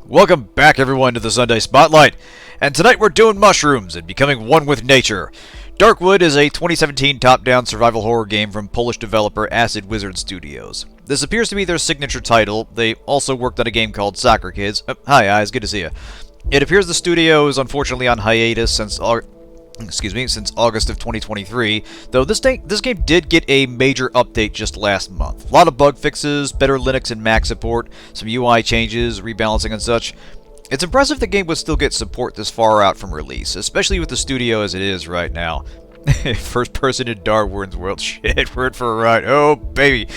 Welcome back, everyone, to the Sunday Spotlight. And tonight we're doing mushrooms and becoming one with nature. Darkwood is a 2017 top-down survival horror game from Polish developer Acid Wizard Studios. This appears to be their signature title. They also worked on a game called Soccer Kids. Hi, guys. Good to see you. It appears the studio is unfortunately on hiatus since August of 2023, though this game did get a major update just last month. A lot of bug fixes, better Linux and Mac support, some UI changes, rebalancing and such. It's impressive the game would still get support this far out from release, especially with the studio as it is right now. First person in Darkwood's world. Shit, we're in for a ride. Oh, baby.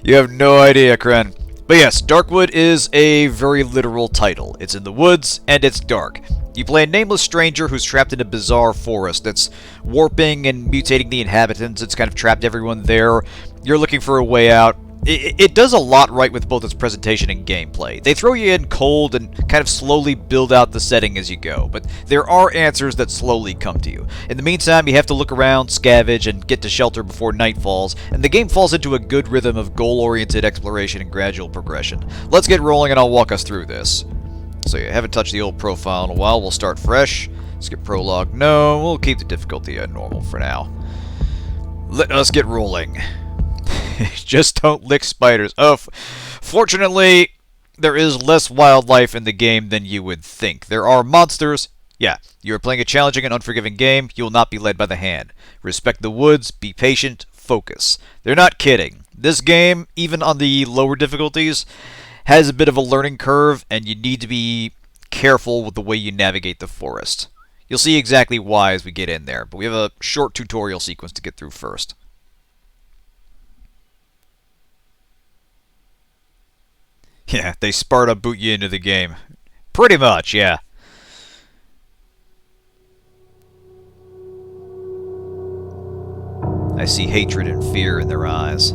You have no idea, Kren. But yes, Darkwood is a very literal title. It's in the woods, and it's dark. You play a nameless stranger who's trapped in a bizarre forest that's warping and mutating the inhabitants. It's kind of trapped everyone there. You're looking for a way out. It does a lot right with both its presentation and gameplay. They throw you in cold and kind of slowly build out the setting as you go, but there are answers that slowly come to you. In the meantime, you have to look around, scavenge, and get to shelter before night falls, and the game falls into a good rhythm of goal-oriented exploration and gradual progression. Let's get rolling and I'll walk us through this. So you haven't touched the old profile in a while. We'll start fresh. Skip prologue. No, we'll keep the difficulty at normal for now. Let us get rolling. Just don't lick spiders. Oh, fortunately, there is less wildlife in the game than you would think. There are monsters. Yeah, you are playing a challenging and unforgiving game. You will not be led by the hand. Respect the woods. Be patient. Focus. They're not kidding. This game, even on the lower difficulties, has a bit of a learning curve, and you need to be careful with the way you navigate the forest. You'll see exactly why as we get in there, but we have a short tutorial sequence to get through first. Yeah, they Sparta boot you into the game. Pretty much, yeah. I see hatred and fear in their eyes.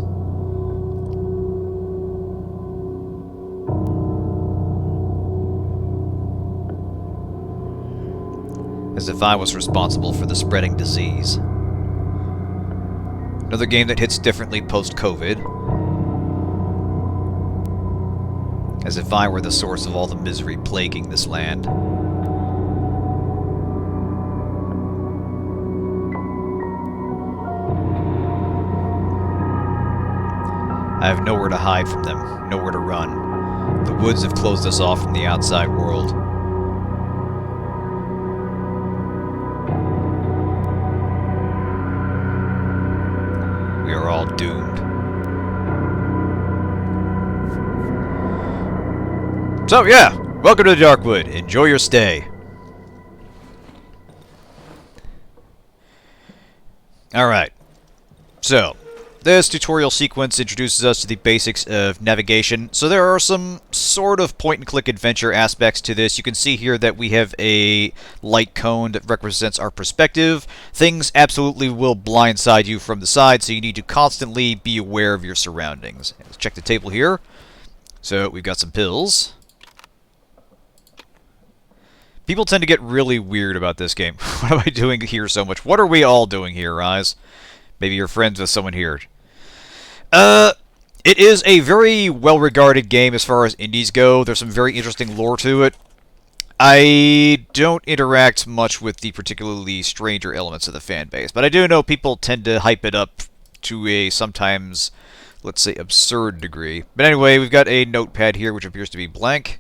As if I was responsible for the spreading disease. Another game that hits differently post-COVID. As if I were the source of all the misery plaguing this land. I have nowhere to hide from them, nowhere to run. The woods have closed us off from the outside world. We are all doomed. So yeah, welcome to Darkwood. Enjoy your stay. Alright, so this tutorial sequence introduces us to the basics of navigation. So there are some sort of point-and-click adventure aspects to this. You can see here that we have a light cone that represents our perspective. Things absolutely will blindside you from the side, so you need to constantly be aware of your surroundings. Let's check the table here. So we've got some pills. People tend to get really weird about this game. What am I doing here so much? What are we all doing here, Rise? Maybe you're friends with someone here. It is a very well-regarded game as far as indies go. There's some very interesting lore to it. I don't interact much with the particularly stranger elements of the fan base, but I do know people tend to hype it up to a sometimes, let's say, absurd degree. But anyway, we've got a notepad here which appears to be blank.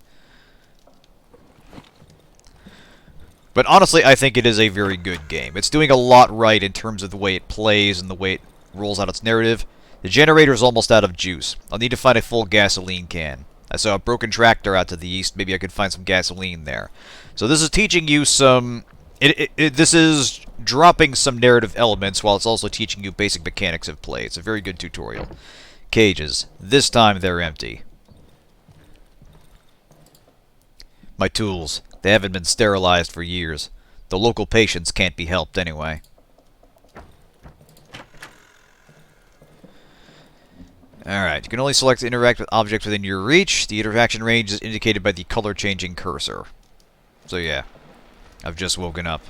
But honestly, I think it is a very good game. It's doing a lot right in terms of the way it plays and the way it rolls out its narrative. The generator is almost out of juice. I'll need to find a full gasoline can. I saw a broken tractor out to the east. Maybe I could find some gasoline there. So this is teaching you some... This is dropping some narrative elements while it's also teaching you basic mechanics of play. It's a very good tutorial. Cages. This time they're empty. My tools. They haven't been sterilized for years. The local patients can't be helped anyway. Alright, you can only select to interact with objects within your reach. The interaction range is indicated by the color-changing cursor. So yeah, I've just woken up.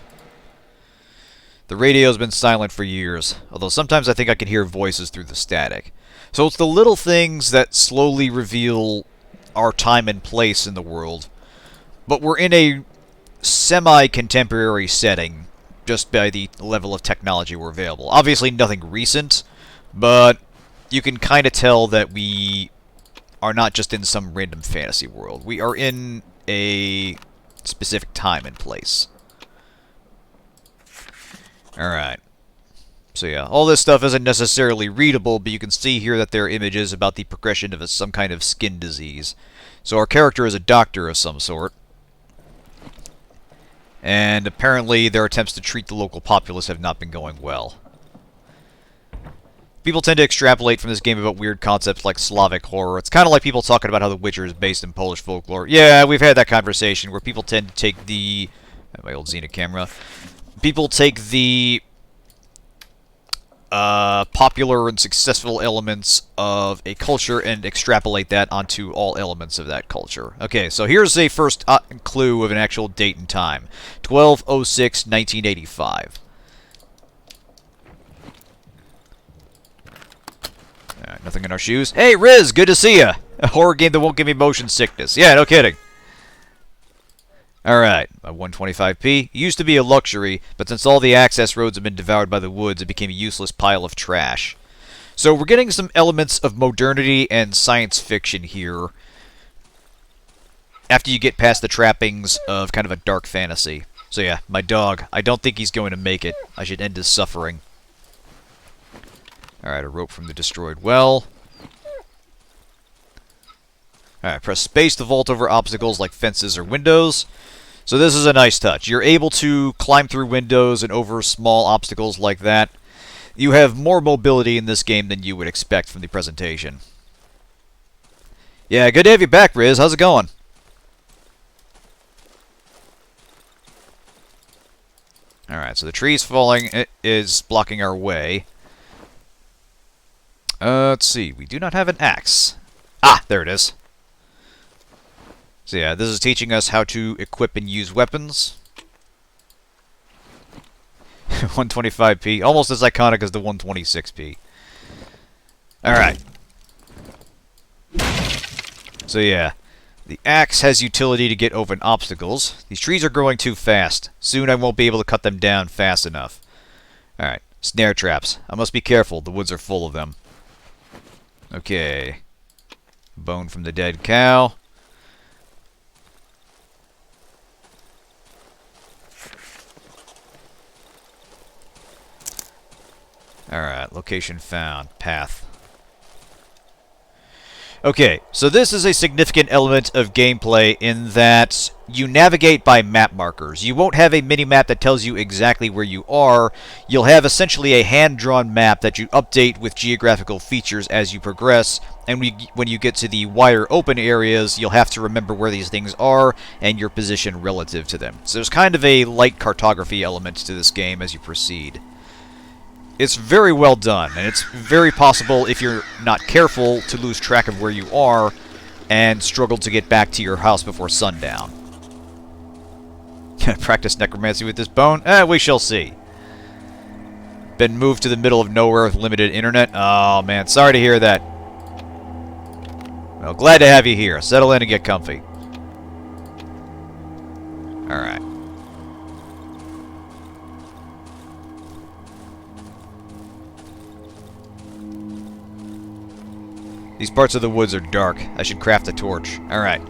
The radio's been silent for years, although sometimes I think I can hear voices through the static. So it's the little things that slowly reveal our time and place in the world. But we're in a semi-contemporary setting, just by the level of technology we're available. Obviously nothing recent, but you can kind of tell that we are not just in some random fantasy world. We are in a specific time and place. Alright. So yeah, all this stuff isn't necessarily readable, but you can see here that there are images about the progression of some kind of skin disease. So our character is a doctor of some sort. And apparently their attempts to treat the local populace have not been going well. People tend to extrapolate from this game about weird concepts like Slavic horror. It's kind of like people talking about how The Witcher is based in Polish folklore. Yeah, we've had that conversation where people tend to take the... my old Xena camera. People take the popular and successful elements of a culture and extrapolate that onto all elements of that culture. Okay, so here's a first clue of an actual date and time. 12/06/1985. Alright, nothing in our shoes. Hey, Riz, good to see ya! A horror game that won't give me motion sickness. Yeah, no kidding. Alright, a 125p. Used to be a luxury, but since all the access roads have been devoured by the woods, it became a useless pile of trash. So we're getting some elements of modernity and science fiction here, after you get past the trappings of kind of a dark fantasy. So yeah, my dog. I don't think he's going to make it. I should end his suffering. Alright, a rope from the destroyed well. Alright, press space to vault over obstacles like fences or windows. So this is a nice touch. You're able to climb through windows and over small obstacles like that. You have more mobility in this game than you would expect from the presentation. Yeah, good to have you back, Riz. How's it going? Alright, so the tree's falling is blocking our way. Let's see. We do not have an axe. Ah, there it is. So yeah, this is teaching us how to equip and use weapons. 125p. Almost as iconic as the 126p. Alright. So yeah. The axe has utility to get over obstacles. These trees are growing too fast. Soon I won't be able to cut them down fast enough. Alright. Snare traps. I must be careful. The woods are full of them. Okay. Bone from the dead cow. Alright, location found. Path. Okay, so this is a significant element of gameplay in that you navigate by map markers. You won't have a mini-map that tells you exactly where you are. You'll have essentially a hand-drawn map that you update with geographical features as you progress, and when you get to the wider open areas, you'll have to remember where these things are and your position relative to them. So there's kind of a light cartography element to this game as you proceed. It's very well done, and it's very possible, if you're not careful, to lose track of where you are and struggle to get back to your house before sundown. Practice necromancy with this bone? We shall see. Been moved to the middle of nowhere with limited internet? Oh, man, sorry to hear that. Well, glad to have you here. Settle in and get comfy. Alright. These parts of the woods are dark. I should craft a torch. Alright.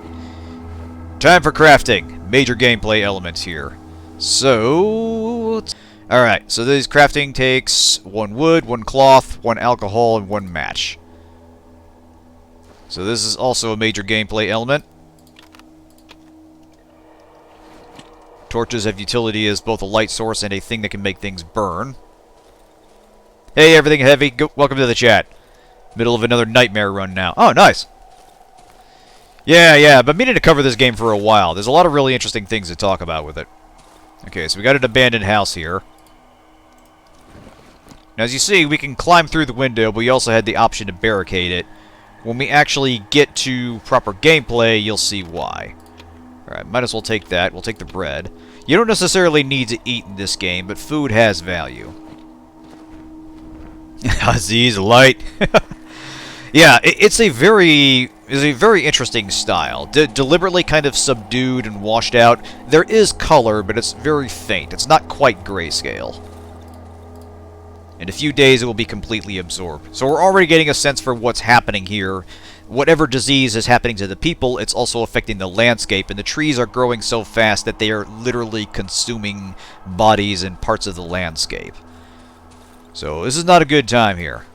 Time for crafting. Major gameplay elements here. So... Alright, so this crafting takes 1 wood, 1 cloth, 1 alcohol, and 1 match. So this is also a major gameplay element. Torches have utility as both a light source and a thing that can make things burn. Hey, everything heavy. Welcome to the chat. Middle of another nightmare run now. Oh, nice. Yeah, but meaning to cover this game for a while. There's a lot of really interesting things to talk about with it. Okay, so we got an abandoned house here. Now, as you see, we can climb through the window, but we also had the option to barricade it. When we actually get to proper gameplay, you'll see why. Alright, might as well take that. We'll take the bread. You don't necessarily need to eat in this game, but food has value. Aziz, light. Yeah, it's a very is a very interesting style. Deliberately kind of subdued and washed out. There is color, but it's very faint. It's not quite grayscale. In a few days, it will be completely absorbed. So we're already getting a sense for what's happening here. Whatever disease is happening to the people, it's also affecting the landscape, and the trees are growing so fast that they are literally consuming bodies and parts of the landscape. So this is not a good time here.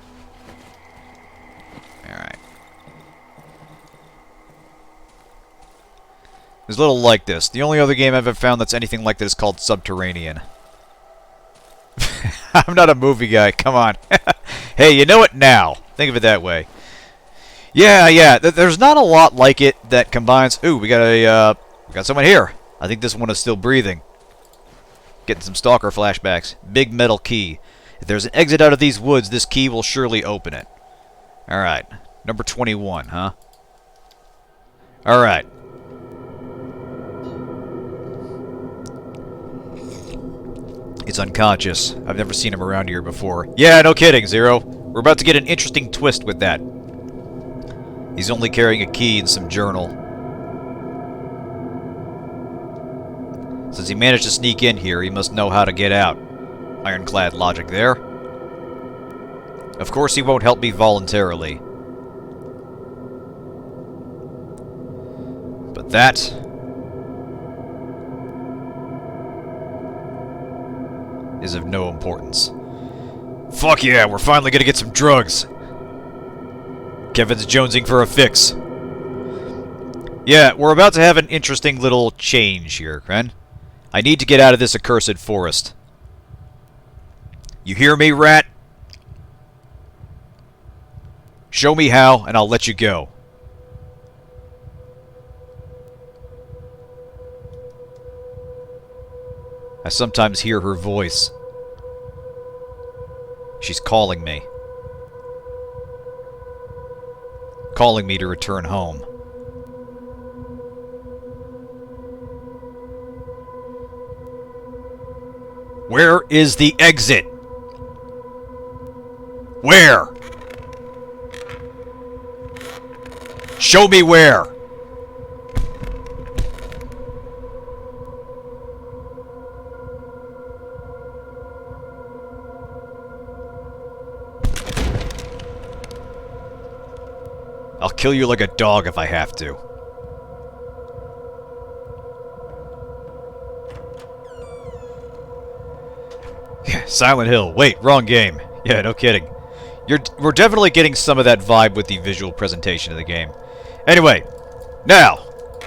Alright. There's little like this. The only other game I've ever found that's anything like this is called Subterranean. I'm not a movie guy, come on. Hey, you know it now. Think of it that way. Yeah, there's not a lot like it that combines... Ooh, we got someone here. I think this one is still breathing. Getting some stalker flashbacks. Big metal key. If there's an exit out of these woods, this key will surely open it. Alright. Number 21, huh? Alright. It's unconscious. I've never seen him around here before. Yeah, no kidding, Zero. We're about to get an interesting twist with that. He's only carrying a key and some journal. Since he managed to sneak in here, he must know how to get out. Ironclad logic there. Of course he won't help me voluntarily. But that... is of no importance. Fuck yeah, we're finally gonna get some drugs! Kevin's jonesing for a fix. Yeah, we're about to have an interesting little change here, Ren. I need to get out of this accursed forest. You hear me, rat? Show me how, and I'll let you go. I sometimes hear her voice. She's calling me. Calling me to return home. Where is the exit? Where? Show me where! I'll kill you like a dog if I have to. Silent Hill. Wait, wrong game. Yeah, no kidding. We're definitely getting some of that vibe with the visual presentation of the game. Anyway, now,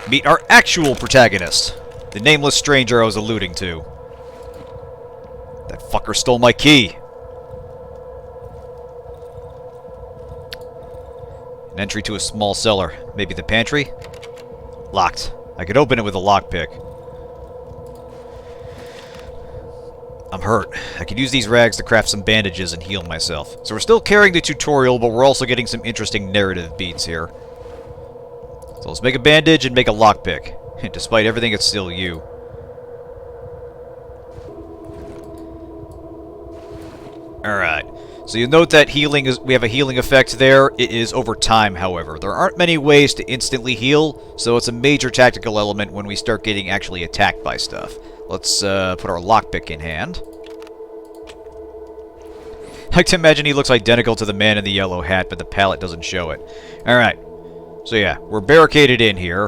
meet our actual protagonist. The nameless stranger I was alluding to. That fucker stole my key. An entry to a small cellar. Maybe the pantry? Locked. I could open it with a lockpick. I'm hurt. I could use these rags to craft some bandages and heal myself. So we're still carrying the tutorial, but we're also getting some interesting narrative beats here. So let's make a bandage and make a lockpick. Despite everything, it's still you. Alright. So you note that we have a healing effect there. It is over time, however. There aren't many ways to instantly heal, so it's a major tactical element when we start getting actually attacked by stuff. Let's put our lockpick in hand. I like to imagine he looks identical to the man in the yellow hat, but the palette doesn't show it. Alright. So yeah, we're barricaded in here.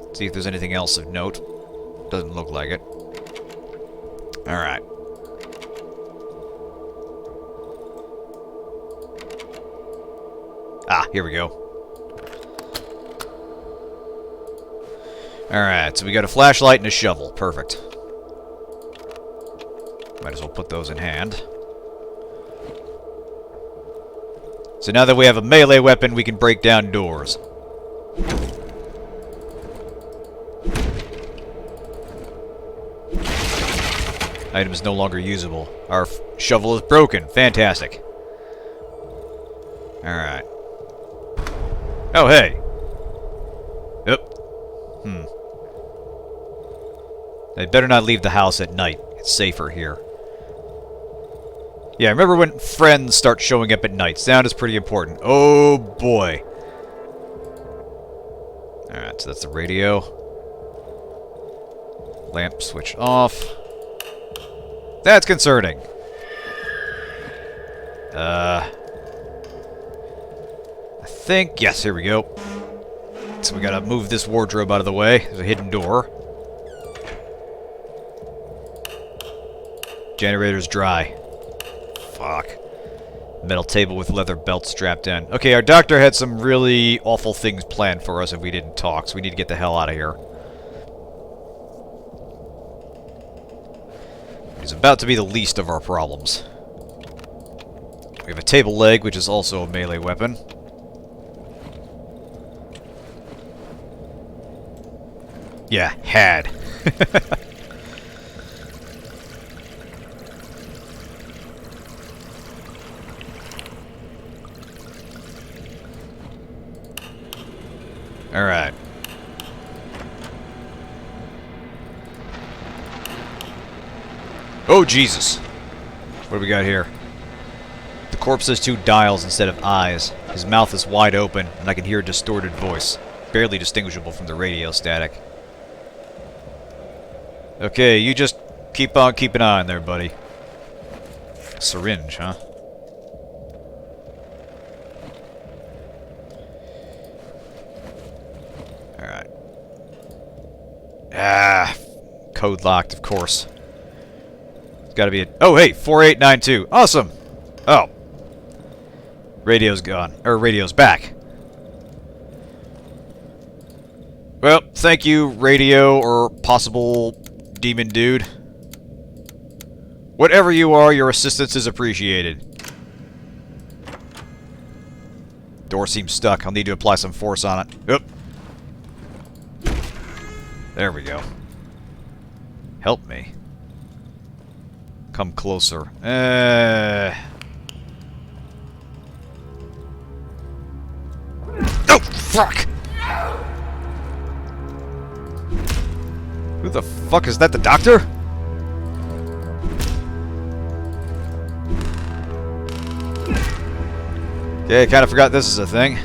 Let's see if there's anything else of note. Doesn't look like it. Alright. Ah, here we go. Alright, so we got a flashlight and a shovel. Perfect. Might as well put those in hand. So now that we have a melee weapon, we can break down doors. Item is no longer usable. Our shovel is broken. Fantastic. Alright. Oh, hey. Yep. I better not leave the house at night. It's safer here. Yeah, remember when friends start showing up at night. Sound is pretty important. Oh, boy. So that's the radio. Lamp switched off. That's concerning. I think... Yes, here we go. So we gotta move this wardrobe out of the way. There's a hidden door. Generator's dry. Fuck. Metal table with leather belt strapped in. Okay, our doctor had some really awful things planned for us if we didn't talk, so we need to get the hell out of here. He's about to be the least of our problems. We have a table leg, which is also a melee weapon. Yeah, had. Alright. Oh, Jesus. What do we got here? The corpse has 2 dials instead of eyes. His mouth is wide open, and I can hear a distorted voice, barely distinguishable from the radio static. Okay, you just keep on keeping an eye on there, buddy. Syringe, huh? Alright. Ah, code locked, of course. It's gotta be a... Oh, hey, 4892. Awesome! Oh. Radio's gone. Or, radio's back. Well, thank you, radio, or possible demon dude. Whatever you are, your assistance is appreciated. Door seems stuck. I'll need to apply some force on it. Oop. There we go. Help me. Come closer. Oh, fuck! Who the fuck is that? The doctor? Okay, I kind of forgot this is a thing.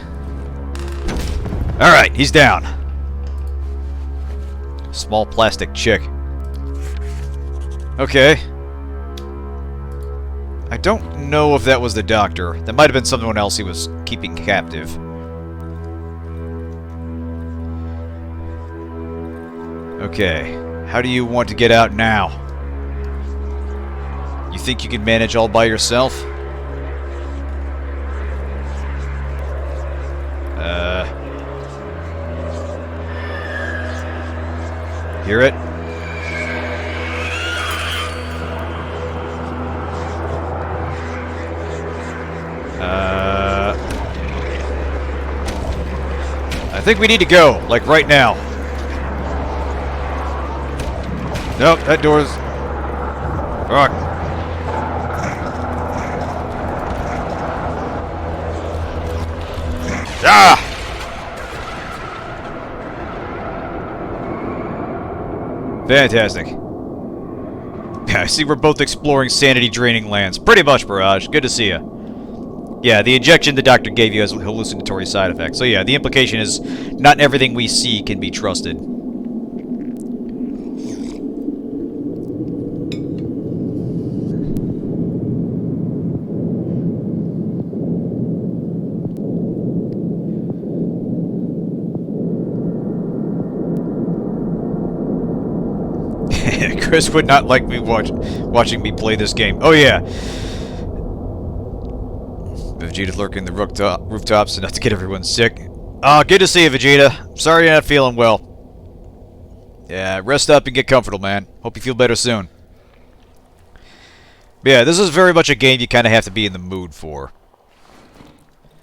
Alright, he's down. Small plastic chick. Okay. I don't know if that was the doctor. That might have been someone else he was keeping captive. Okay. How do you want to get out now? You think you can manage all by yourself? Hear it? I think we need to go, like right now. Nope, that door's... Fuck. Ah! Fantastic. Yeah, I see we're both exploring sanity-draining lands. Pretty much, Barrage. Good to see you. Yeah, the injection the doctor gave you has hallucinatory side effects. So yeah, the implication is not everything we see can be trusted. Chris would not like me watching me play this game. Oh yeah. Vegeta lurking the rooftops enough to get everyone sick. Ah, good to see you, Vegeta. Sorry you're not feeling well. Yeah, rest up and get comfortable, man. Hope you feel better soon. But yeah, this is very much a game you kind of have to be in the mood for.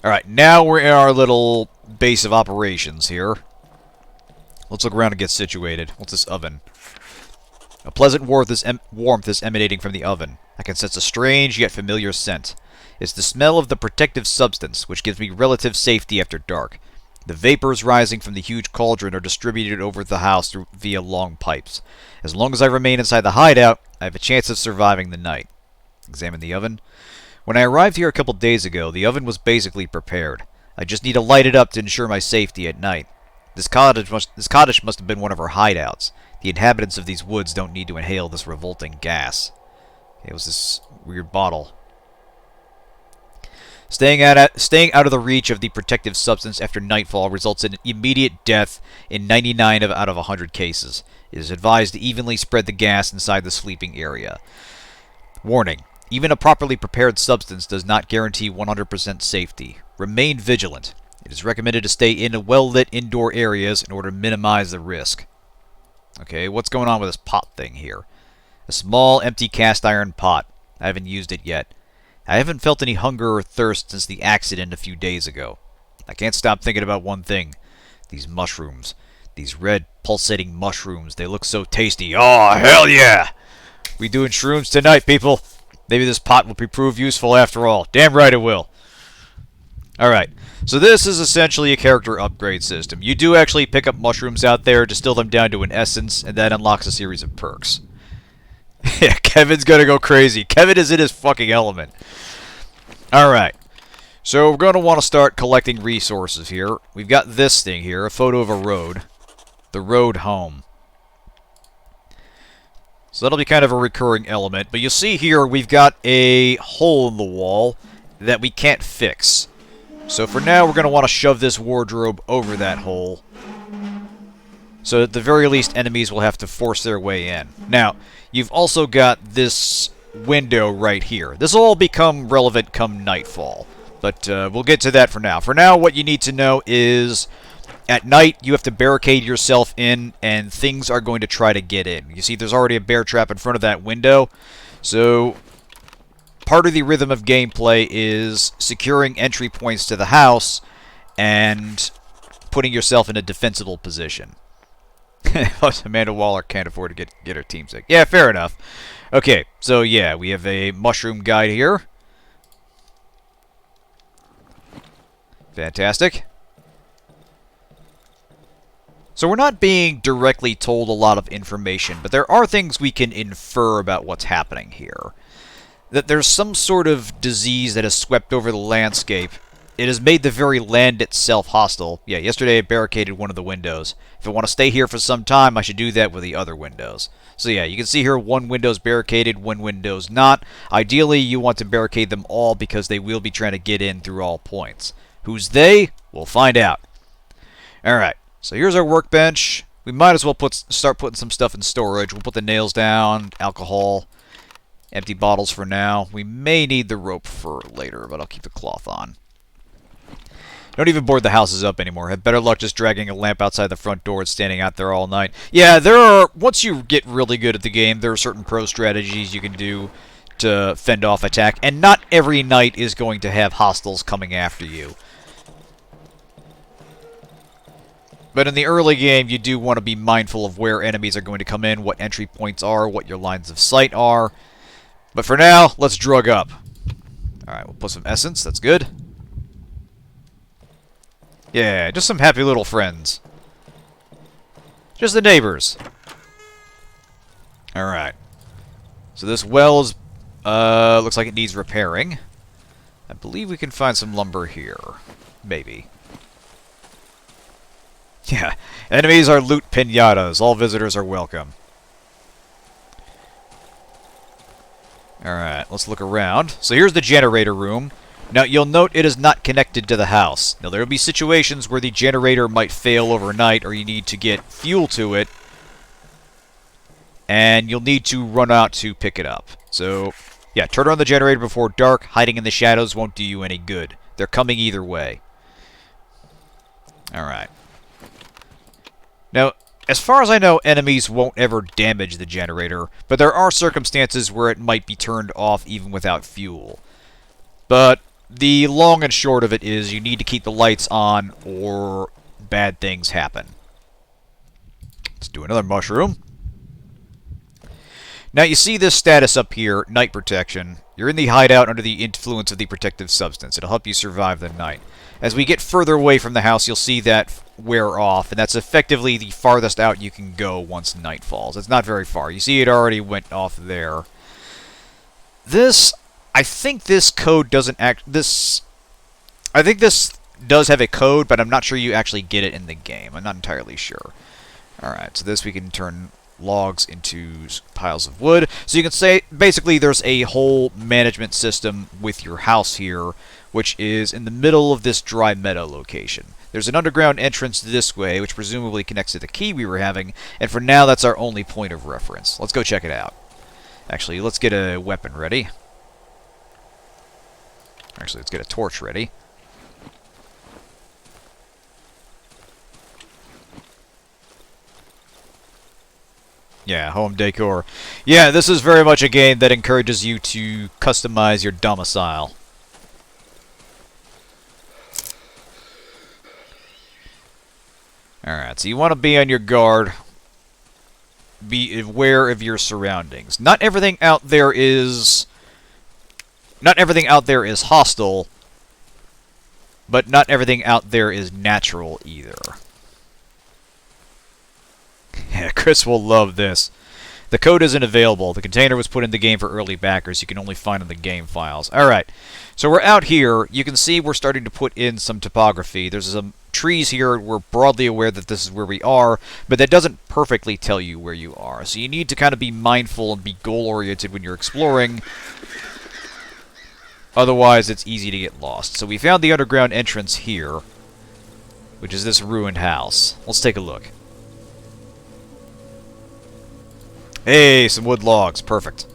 Alright, now we're in our little base of operations here. Let's look around and get situated. What's this oven? A pleasant warmth is emanating from the oven. I can sense a strange yet familiar scent. It's the smell of the protective substance, which gives me relative safety after dark. The vapors rising from the huge cauldron are distributed over the house via long pipes. As long as I remain inside the hideout, I have a chance of surviving the night. Examine the oven. When I arrived here a couple days ago, the oven was basically prepared. I just need to light it up to ensure my safety at night. This cottage must have been one of her hideouts. The inhabitants of these woods don't need to inhale this revolting gas. It was this weird bottle. Staying out of the reach of the protective substance after nightfall results in immediate death in 99 out of 100 cases. It is advised to evenly spread the gas inside the sleeping area. Warning: even a properly prepared substance does not guarantee 100% safety. Remain vigilant. It is recommended to stay in well-lit indoor areas in order to minimize the risk. Okay, what's going on with this pot thing here? A small, empty cast iron pot. I haven't used it yet. I haven't felt any hunger or thirst since the accident a few days ago. I can't stop thinking about one thing. These mushrooms. These red, pulsating mushrooms. They look so tasty. Oh, hell yeah! We doing shrooms tonight, people. Maybe this pot will prove useful after all. Damn right it will. Alright, so this is essentially a character upgrade system. You do actually pick up mushrooms out there, distill them down to an essence, and that unlocks a series of perks. Yeah, Kevin's gonna go crazy. Kevin is in his fucking element. Alright, so we're gonna want to start collecting resources here. We've got this thing here, a photo of a road. The road home. So that'll be kind of a recurring element. But you'll see here we've got a hole in the wall that we can't fix. So for now we're going to want to shove this wardrobe over that hole. So at the very least enemies will have to force their way in. Now, you've also got this window right here. This will all become relevant come nightfall. But we'll get to that for now. For now, what you need to know is at night you have to barricade yourself in and things are going to try to get in. You see there's already a bear trap in front of that window. So part of the rhythm of gameplay is securing entry points to the house and putting yourself in a defensible position. Amanda Waller can't afford to get her team sick. Yeah, fair enough. Okay, so yeah, we have a mushroom guide here. Fantastic. So we're not being directly told a lot of information, but there are things we can infer about what's happening here. That there's some sort of disease that has swept over the landscape. It has made the very land itself hostile. Yeah, yesterday I barricaded one of the windows. If I want to stay here for some time, I should do that with the other windows. So yeah, you can see here one window's barricaded, one window's not. Ideally, you want to barricade them all because they will be trying to get in through all points. Who's they? We'll find out. Alright, so here's our workbench. We might as well start putting some stuff in storage. We'll put the nails down, alcohol, empty bottles for now. We may need the rope for later, but I'll keep the cloth on. Don't even board the houses up anymore. Have better luck just dragging a lamp outside the front door and standing out there all night. Yeah, once you get really good at the game, there are certain pro strategies you can do to fend off attack, and not every night is going to have hostiles coming after you. But in the early game, you do want to be mindful of where enemies are going to come in, what entry points are, what your lines of sight are. But for now, let's drug up. Alright, we'll put some essence. That's good. Yeah, just some happy little friends. Just the neighbors. Alright. So this well is, looks like it needs repairing. I believe we can find some lumber here. Maybe. Yeah, enemies are loot pinatas. All visitors are welcome. Alright, let's look around. So here's the generator room. Now, you'll note it is not connected to the house. Now, there will be situations where the generator might fail overnight, or you need to get fuel to it, and you'll need to run out to pick it up. So, yeah, turn on the generator before dark. Hiding in the shadows won't do you any good. They're coming either way. Alright. Now, as far as I know, enemies won't ever damage the generator, but there are circumstances where it might be turned off even without fuel. But the long and short of it is you need to keep the lights on or bad things happen. Let's do another mushroom. Now you see this status up here, night protection. You're in the hideout under the influence of the protective substance. It'll help you survive the night. As we get further away from the house, you'll see that wear off, and that's effectively the farthest out you can go once night falls. It's not very far. You see it already went off there. I think this code doesn't act... I think this does have a code, but I'm not sure you actually get it in the game. I'm not entirely sure. Alright, so this we can turn logs into piles of wood. So you can say, basically, there's a whole management system with your house here, which is in the middle of this dry meadow location. There's an underground entrance this way, which presumably connects to the key we were having, and for now, that's our only point of reference. Let's go check it out. Actually, let's get a weapon ready. Actually, let's get a torch ready. Yeah, home decor. Yeah, this is very much a game that encourages you to customize your domicile. Alright, so you want to be on your guard. Be aware of your surroundings. Not everything out there is hostile, but not everything out there is natural either. Yeah, Chris will love this. The code isn't available. The container was put in the game for early backers. You can only find in the game files. Alright, so we're out here. You can see we're starting to put in some topography. There's some trees here. We're broadly aware that this is where we are, but that doesn't perfectly tell you where you are. So you need to kind of be mindful and be goal-oriented when you're exploring. Otherwise, it's easy to get lost. So we found the underground entrance here, which is this ruined house. Let's take a look. Hey, some wood logs. Perfect.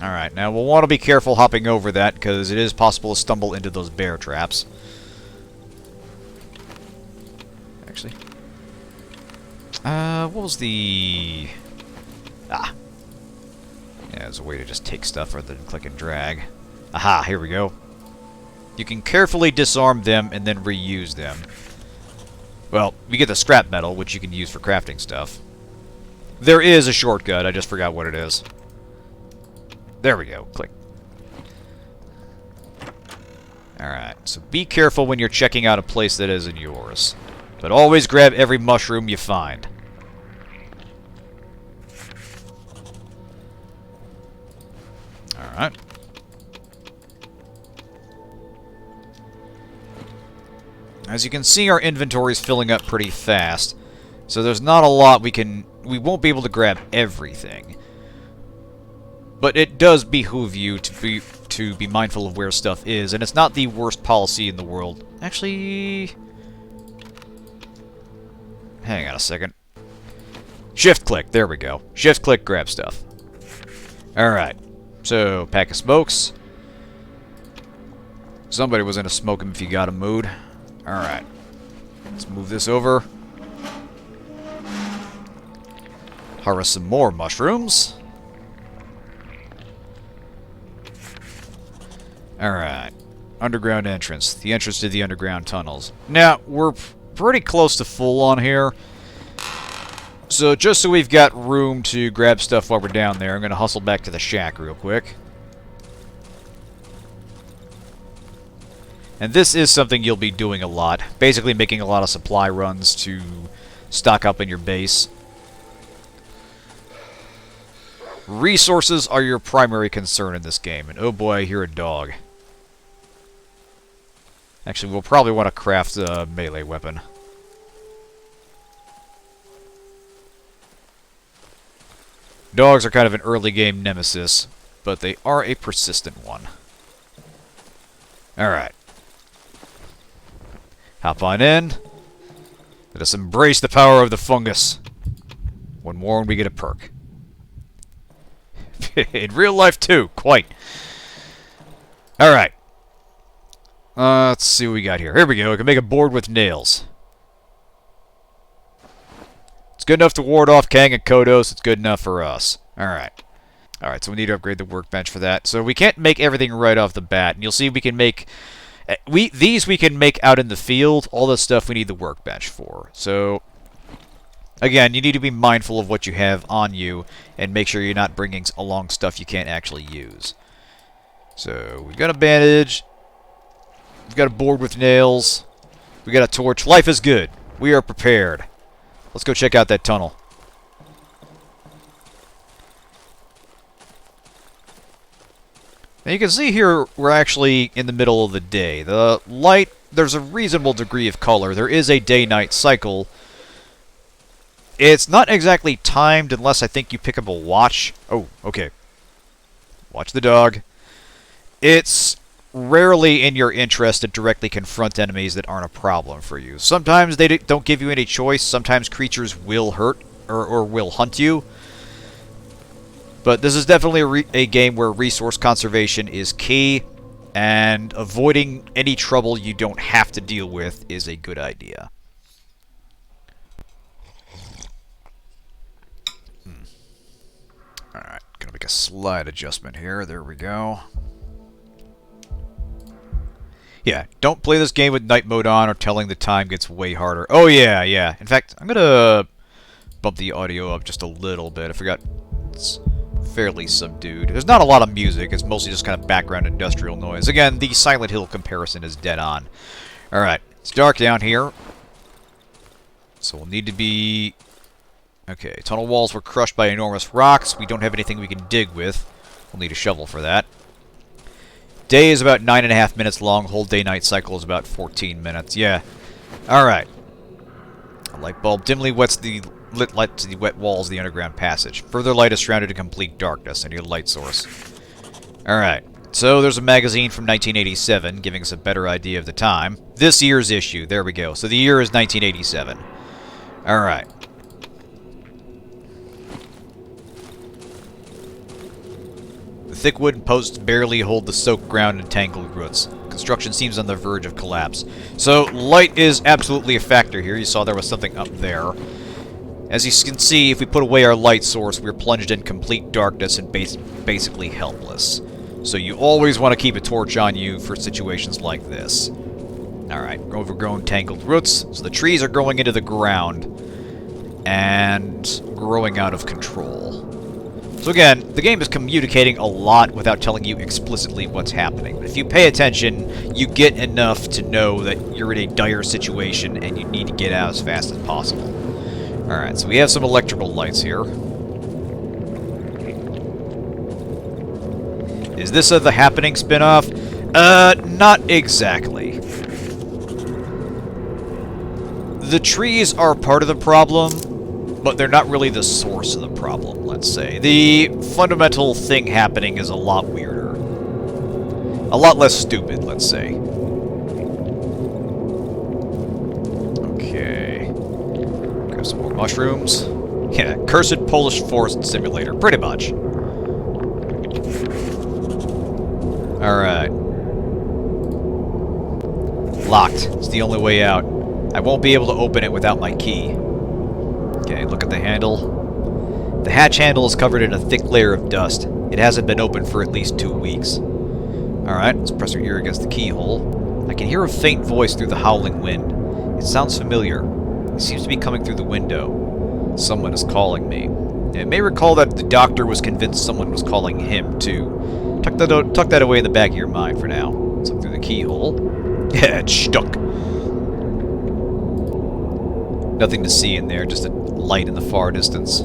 Alright, now we'll want to be careful hopping over that, because it is possible to stumble into those bear traps. Actually. What was the... Ah. Yeah, there's a way to just take stuff rather than click and drag. Aha, here we go. You can carefully disarm them and then reuse them. Well, we get the scrap metal, which you can use for crafting stuff. There is a shortcut, I just forgot what it is. There we go, click. Alright, so be careful when you're checking out a place that isn't yours. But always grab every mushroom you find. Alright. As you can see, our inventory is filling up pretty fast, so there's not a lot we won't be able to grab everything. But it does behoove you to be mindful of where stuff is, and it's not the worst policy in the world. Actually, hang on a second. Shift click, there we go. Shift click, grab stuff. Alright, so pack of smokes. Somebody was gonna smoke him if you got a mood. Alright. Let's move this over. Harvest some more mushrooms. Alright. Underground entrance. The entrance to the underground tunnels. Now, we're pretty close to full on here. So, just so we've got room to grab stuff while we're down there, I'm going to hustle back to the shack real quick. And this is something you'll be doing a lot. Basically making a lot of supply runs to stock up in your base. Resources are your primary concern in this game. And oh boy, I hear a dog. Actually, we'll probably want to craft a melee weapon. Dogs are kind of an early game nemesis, but they are a persistent one. Alright. Hop on in. Let us embrace the power of the fungus. One more and we get a perk. In real life too, quite. Alright. Let's see what we got here. Here we go. We can make a board with nails. It's good enough to ward off Kang and Kodos. It's good enough for us. Alright. Alright, so we need to upgrade the workbench for that. So we can't make everything right off the bat. And you'll see we can make... These we can make out in the field. All the stuff we need the workbench for. So... Again, you need to be mindful of what you have on you, and make sure you're not bringing along stuff you can't actually use. So, we've got a bandage, we've got a board with nails, we got a torch. Life is good. We are prepared. Let's go check out that tunnel. Now you can see here we're actually in the middle of the day. The light, there's a reasonable degree of color. There is a day-night cycle. It's not exactly timed unless I think you pick up a watch. Oh, okay. Watch the dog. It's rarely in your interest to directly confront enemies that aren't a problem for you. Sometimes they don't give you any choice. Sometimes creatures will hurt or will hunt you. But this is definitely a game where resource conservation is key, and avoiding any trouble you don't have to deal with is a good idea. Alright, gonna make a slight adjustment here. There we go. Yeah, don't play this game with night mode on or telling the time gets way harder. Oh yeah, yeah. In fact, I'm gonna bump the audio up just a little bit. I forgot it's fairly subdued. There's not a lot of music. It's mostly just kind of background industrial noise. Again, the Silent Hill comparison is dead on. Alright, it's dark down here. So we'll need to be... Okay, tunnel walls were crushed by enormous rocks. We don't have anything we can dig with. We'll need a shovel for that. Day is about 9.5 minutes long. Whole day-night cycle is about 14 minutes. Yeah. Alright. A light bulb dimly wets the lit light to the wet walls of the underground passage. Further light is surrounded in complete darkness. I need a light source. Alright. So there's a magazine from 1987 giving us a better idea of the time. This year's issue. There we go. So the year is 1987. Alright. The thick wooden posts barely hold the soaked ground and tangled roots. Construction seems on the verge of collapse. So, light is absolutely a factor here. You saw there was something up there. As you can see, if we put away our light source, we're plunged in complete darkness and basically helpless. So you always want to keep a torch on you for situations like this. Alright, overgrown tangled roots. So the trees are growing into the ground and growing out of control. So again, the game is communicating a lot without telling you explicitly what's happening. But if you pay attention, you get enough to know that you're in a dire situation and you need to get out as fast as possible. Alright, so we have some electrical lights here. Is this a The Happening spin-off? Not exactly. The trees are part of the problem, but they're not really the source of the problem, let's say. The fundamental thing happening is a lot weirder. A lot less stupid, let's say. Okay. Grab some more mushrooms. Yeah, cursed Polish forest simulator, pretty much. Alright. Locked. It's the only way out. I won't be able to open it without my key. Okay, look at the handle. The hatch handle is covered in a thick layer of dust. It hasn't been opened for at least 2 weeks. Alright, let's press your ear against the keyhole. I can hear a faint voice through the howling wind. It sounds familiar. It seems to be coming through the window. Someone is calling me. It may recall that the doctor was convinced someone was calling him, too. Tuck that away in the back of your mind for now. Let's look through the keyhole. Yeah, it's stuck. Nothing to see in there, just a light in the far distance.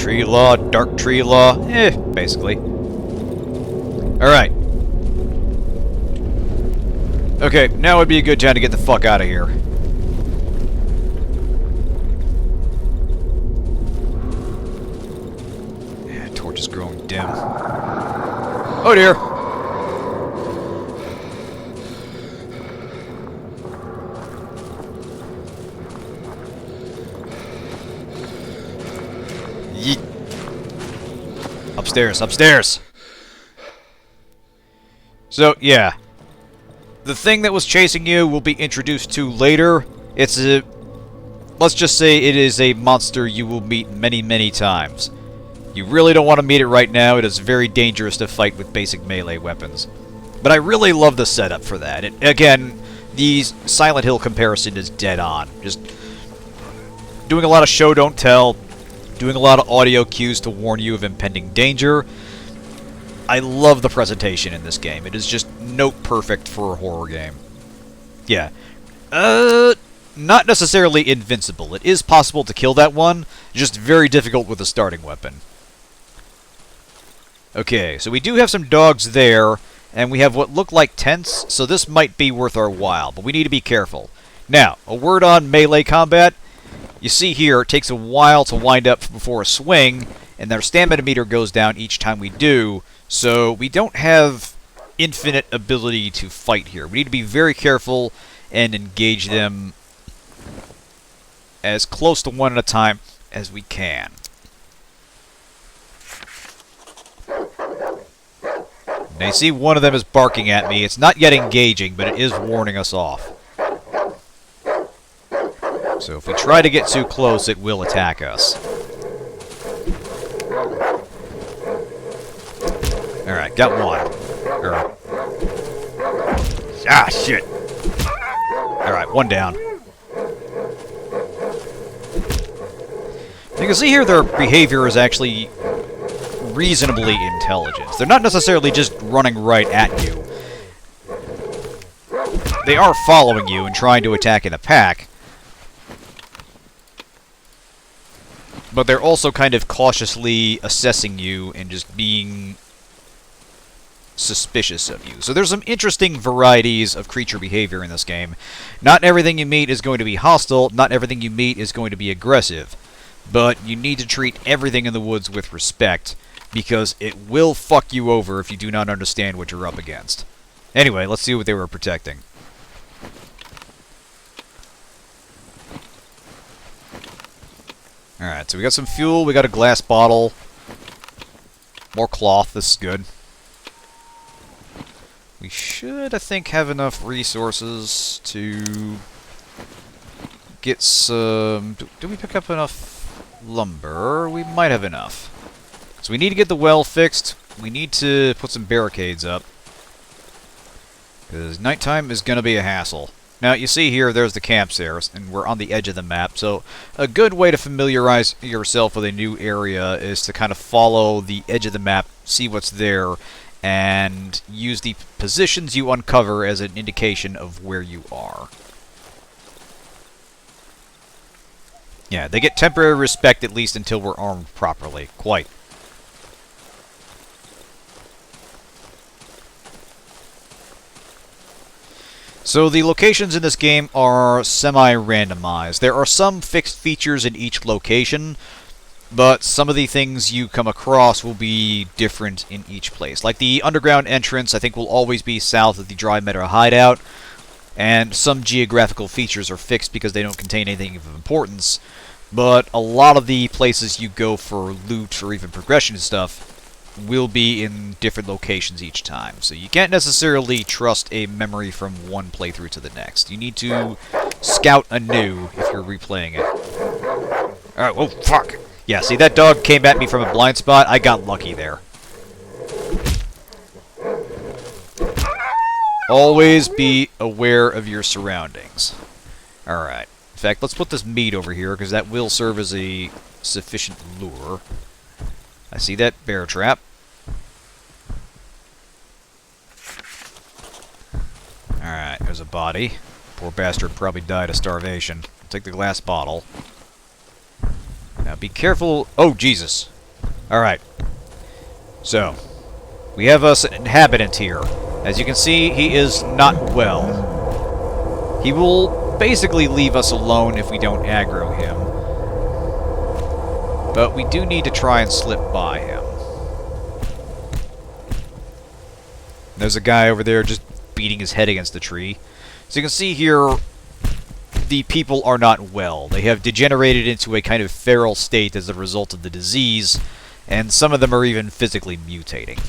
Tree law, dark tree law, basically. Alright. Okay, now would be a good time to get the fuck out of here. Yeah, torch is growing dim. Oh dear! Yeet. Upstairs, upstairs! So, yeah. The thing that was chasing you will be introduced to later. It's a... Let's just say it is a monster you will meet many, many times. You really don't want to meet it right now. It is very dangerous to fight with basic melee weapons. But I really love the setup for that. Again, the Silent Hill comparison is dead on. Just doing a lot of show don't tell, doing a lot of audio cues to warn you of impending danger. I love the presentation in this game. It is just note perfect for a horror game. Yeah. Not necessarily invincible. It is possible to kill that one, just very difficult with a starting weapon. Okay, so we do have some dogs there, and we have what look like tents, so this might be worth our while, but we need to be careful. Now, a word on melee combat. You see here, it takes a while to wind up before a swing, and their stamina meter goes down each time we do, so we don't have infinite ability to fight here. We need to be very careful and engage them as close to one at a time as we can. Now you see one of them is barking at me. It's not yet engaging, but it is warning us off. So if we try to get too close, it will attack us. Alright, got one. Ah, shit. Alright, one down. You can see here their behavior is actually reasonably intelligent. They're not necessarily just running right at you. They are following you and trying to attack in a pack. But they're also kind of cautiously assessing you and just being suspicious of you. So there's some interesting varieties of creature behavior in this game. Not everything you meet is going to be hostile, not everything you meet is going to be aggressive. But you need to treat everything in the woods with respect, because it will fuck you over if you do not understand what you're up against. Anyway, let's see what they were protecting. Alright, so we got some fuel, we got a glass bottle. More cloth, this is good. We should, I think, have enough resources to get some... Do we pick up enough lumber? We might have enough. So we need to get the well fixed. We need to put some barricades up, because nighttime is going to be a hassle. Now, you see here, there's the camps there, and we're on the edge of the map, so a good way to familiarize yourself with a new area is to kind of follow the edge of the map, see what's there, and use the positions you uncover as an indication of where you are. Yeah, they get temporary respect at least until we're armed properly. Quite. So the locations in this game are semi-randomized. There are some fixed features in each location, but some of the things you come across will be different in each place. Like the underground entrance, I think, will always be south of the Dry Matter hideout, and some geographical features are fixed because they don't contain anything of importance, but a lot of the places you go for loot or even progression stuff will be in different locations each time. So you can't necessarily trust a memory from one playthrough to the next. You need to scout anew if you're replaying it. Alright, oh fuck! Yeah, see, that dog came at me from a blind spot. I got lucky there. Always be aware of your surroundings. Alright. In fact, let's put this meat over here, because that will serve as a sufficient lure. I see that bear trap. Alright, there's a body. Poor bastard probably died of starvation. Take the glass bottle. Now be careful. Oh, Jesus. Alright. So, we have us an inhabitant here. As you can see, he is not well. He will basically leave us alone if we don't aggro him. But we do need to try and slip by him. There's a guy over there just beating his head against the tree. So you can see here, the people are not well. They have degenerated into a kind of feral state as a result of the disease, and some of them are even physically mutating.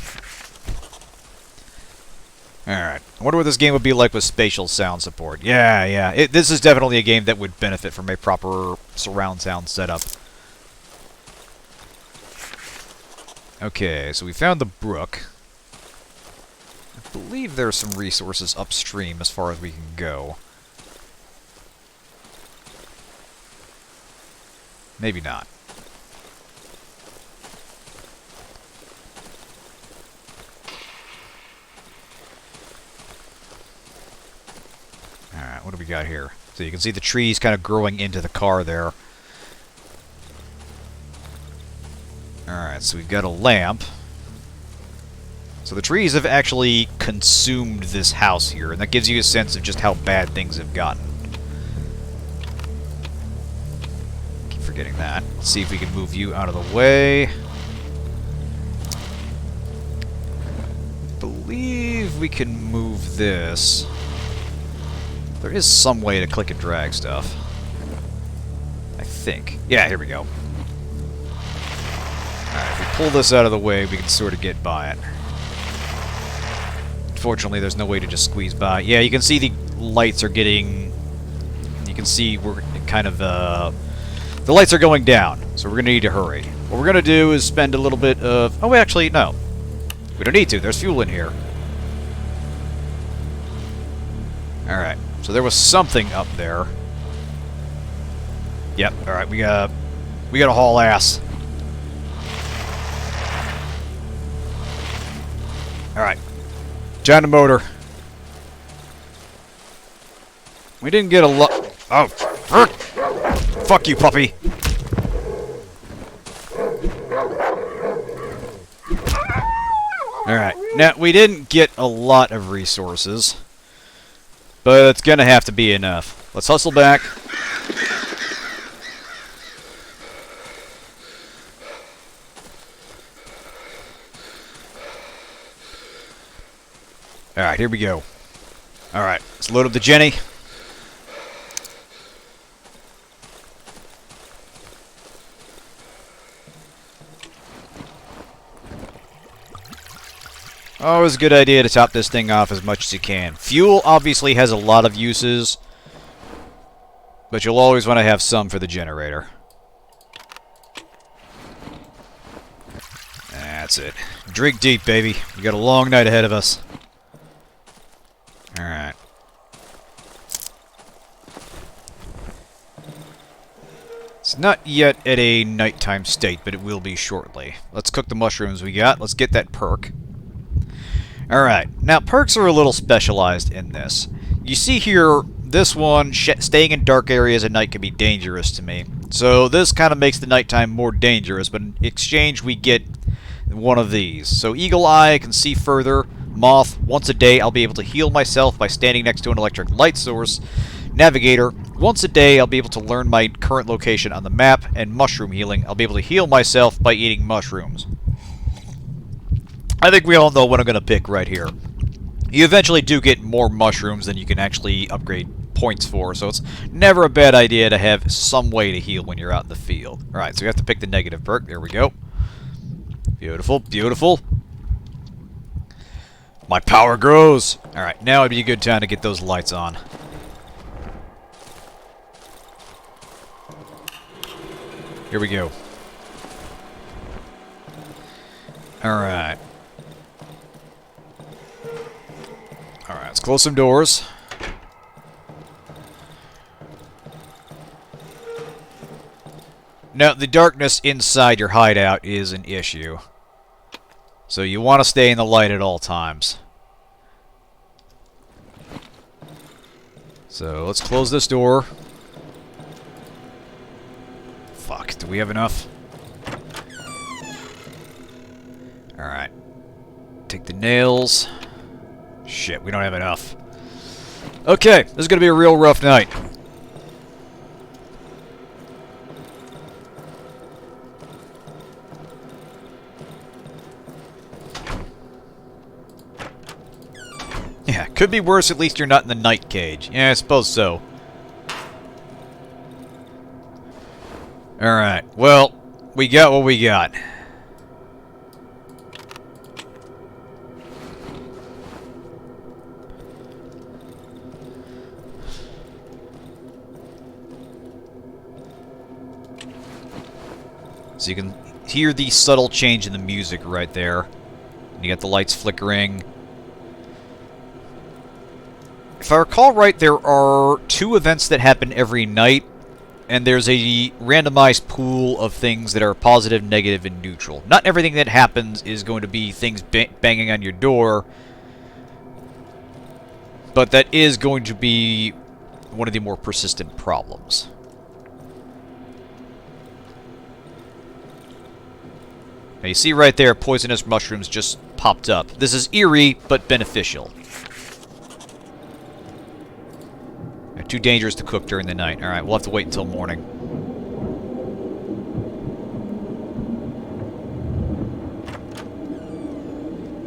Alright, I wonder what this game would be like with spatial sound support. Yeah. This is definitely a game that would benefit from a proper surround sound setup. Okay, so we found the brook. I believe there are some resources upstream as far as we can go. Maybe not. Alright, what do we got here? So you can see the trees kind of growing into the car there. Alright, so we've got a lamp. So the trees have actually consumed this house here, and that gives you a sense of just how bad things have gotten. Keep forgetting that. Let's see if we can move you out of the way. I believe we can move this. There is some way to click and drag stuff. I think. Yeah, here we go. Alright, if we pull this out of the way, we can sort of get by it. Unfortunately, there's no way to just squeeze by. Yeah, you can see the lights are getting... You can see we're kind of... The lights are going down, so we're going to need to hurry. What we're going to do is spend a little bit of... Oh, actually, no. We don't need to. There's fuel in here. Alright, so there was something up there. Yep, alright, we gotta haul ass. Alright. John the motor. We didn't get a lot... Oh, fuck you, puppy. Alright, now, we didn't get a lot of resources, but it's gonna have to be enough. Let's hustle back. Alright, here we go. Alright, let's load up the Jenny. Always a good idea to top this thing off as much as you can. Fuel obviously has a lot of uses, but you'll always want to have some for the generator. That's it. Drink deep, baby. We got a long night ahead of us. Alright. It's not yet at a nighttime state, but it will be shortly. Let's cook the mushrooms we got. Let's get that perk. Alright, now perks are a little specialized in this. You see here, this one, staying in dark areas at night can be dangerous to me. So this kind of makes the nighttime more dangerous, but in exchange we get one of these. So Eagle Eye, I can see further. Moth, once a day I'll be able to heal myself by standing next to an electric light source. Navigator, once a day I'll be able to learn my current location on the map. And Mushroom Healing, I'll be able to heal myself by eating mushrooms. I think we all know what I'm going to pick right here. You eventually do get more mushrooms than you can actually upgrade points for, so it's never a bad idea to have some way to heal when you're out in the field. Alright, so we have to pick the negative perk. There we go. Beautiful, beautiful. My power grows! Alright, now would be a good time to get those lights on. Here we go. Alright. Alright, let's close some doors. Now, the darkness inside your hideout is an issue. So you want to stay in the light at all times. So, let's close this door. Fuck, do we have enough? Alright. Take the nails. Shit, we don't have enough. Okay, this is going to be a real rough night. Yeah, could be worse, at least you're not in the night cage. Yeah, I suppose so. Alright, well, we got what we got. So you can hear the subtle change in the music right there. You got the lights flickering. If I recall right, there are 2 events that happen every night, and there's a randomized pool of things that are positive, negative, and neutral. Not everything that happens is going to be things banging on your door, but that is going to be one of the more persistent problems. Now you see right there, poisonous mushrooms just popped up. This is eerie, but beneficial. Too dangerous to cook during the night. Alright, we'll have to wait until morning.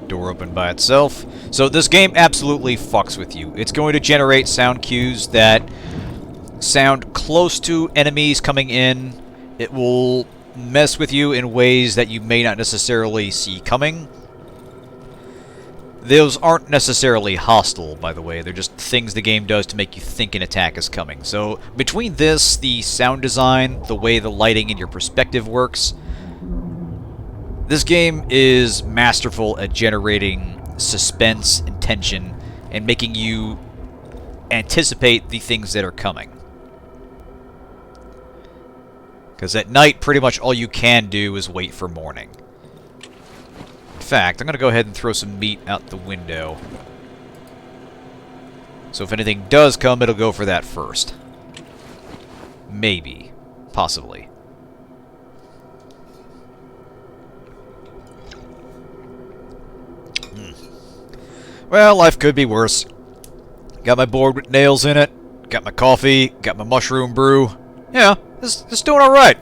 Door open by itself. So this game absolutely fucks with you. It's going to generate sound cues that sound close to enemies coming in. It will mess with you in ways that you may not necessarily see coming. Those aren't necessarily hostile, by the way. They're just things the game does to make you think an attack is coming. So between this, the sound design, the way the lighting and your perspective works, this game is masterful at generating suspense and tension and making you anticipate the things that are coming. Because at night, pretty much all you can do is wait for morning. In fact, I'm going to go ahead and throw some meat out the window. So if anything does come, it'll go for that first. Maybe. Possibly. Well, life could be worse. Got my board with nails in it. Got my coffee. Got my mushroom brew. Yeah, this doing alright.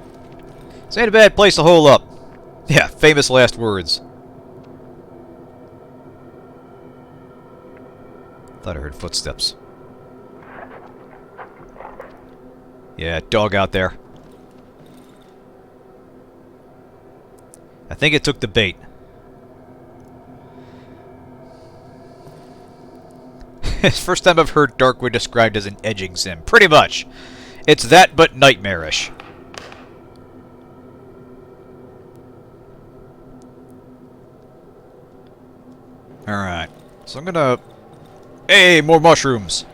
This ain't a bad place to hole up. Yeah, famous last words. Thought I heard footsteps. Yeah, dog out there. I think it took the bait. It's the first time I've heard Darkwood described as an edging sim. Pretty much. It's that, but nightmarish. Alright. So I'm gonna... Hey, more mushrooms!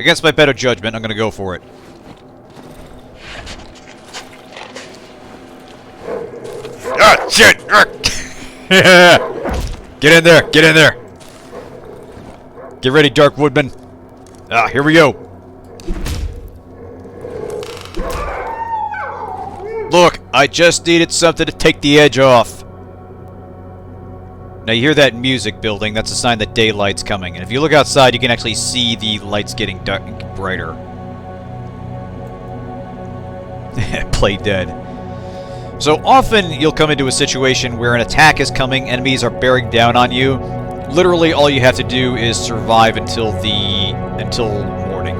Against my better judgment, I'm gonna go for it. Ah, shit! Get in there! Get in there! Get ready, Darkwoodman. Ah, here we go. Look, I just needed something to take the edge off. Now you hear that music building, that's a sign that daylight's coming. And if you look outside, you can actually see the lights getting brighter. Play dead. So often you'll come into a situation where an attack is coming, enemies are bearing down on you. Literally all you have to do is survive until morning.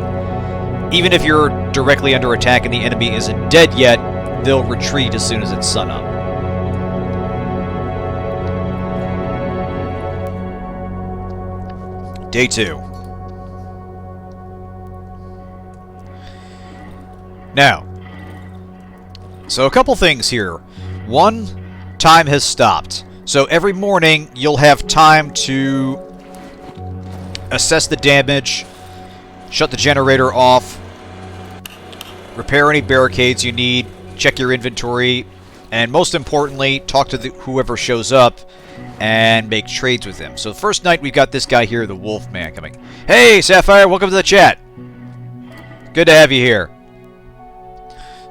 Even if you're directly under attack and the enemy isn't dead yet, they'll retreat as soon as it's sunup. Day 2. Now, so a couple things here. One, time has stopped. So every morning, you'll have time to assess the damage, shut the generator off, repair any barricades you need, check your inventory, and most importantly, talk to whoever shows up and make trades with them. So the first night, we've got this guy here, the Wolfman, coming. Hey, Sapphire, welcome to the chat. Good to have you here.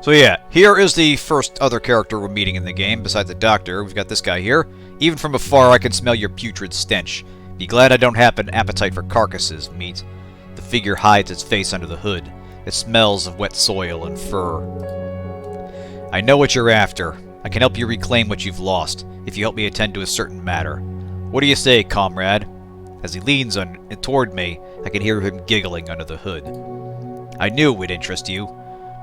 So yeah, here is the first other character we're meeting in the game, besides the Doctor. We've got this guy here. Even from afar, I can smell your putrid stench. Be glad I don't have an appetite for carcasses, meat. The figure hides its face under the hood. It smells of wet soil and fur. I know what you're after. I can help you reclaim what you've lost, if you help me attend to a certain matter. What do you say, comrade? As he leans toward me, I can hear him giggling under the hood. I knew it would interest you.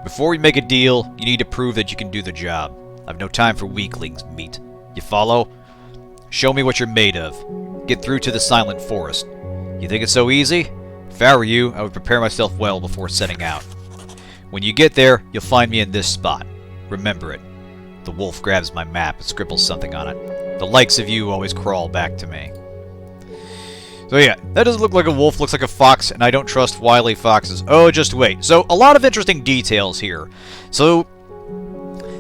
Before we make a deal, you need to prove that you can do the job. I've no time for weaklings, meat. You follow? Show me what you're made of. Get through to the Silent Forest. You think it's so easy? If I were you, I would prepare myself well before setting out. When you get there, you'll find me in this spot. Remember it. The wolf grabs my map and scribbles something on it. The likes of you always crawl back to me. So yeah, that doesn't look like a wolf, looks like a fox, and I don't trust wily foxes. Oh, just wait. So, a lot of interesting details here. So,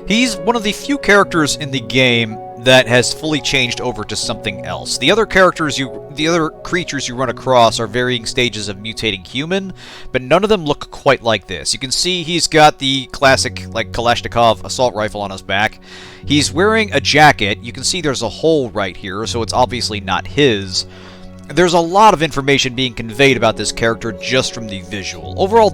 he's one of the few characters in the game that has fully changed over to something else. The other creatures you run across are varying stages of mutating human, but none of them look quite like this. You can see he's got the classic, like, Kalashnikov assault rifle on his back. He's wearing a jacket. You can see there's a hole right here, so it's obviously not his. There's a lot of information being conveyed about this character just from the visual. Overall,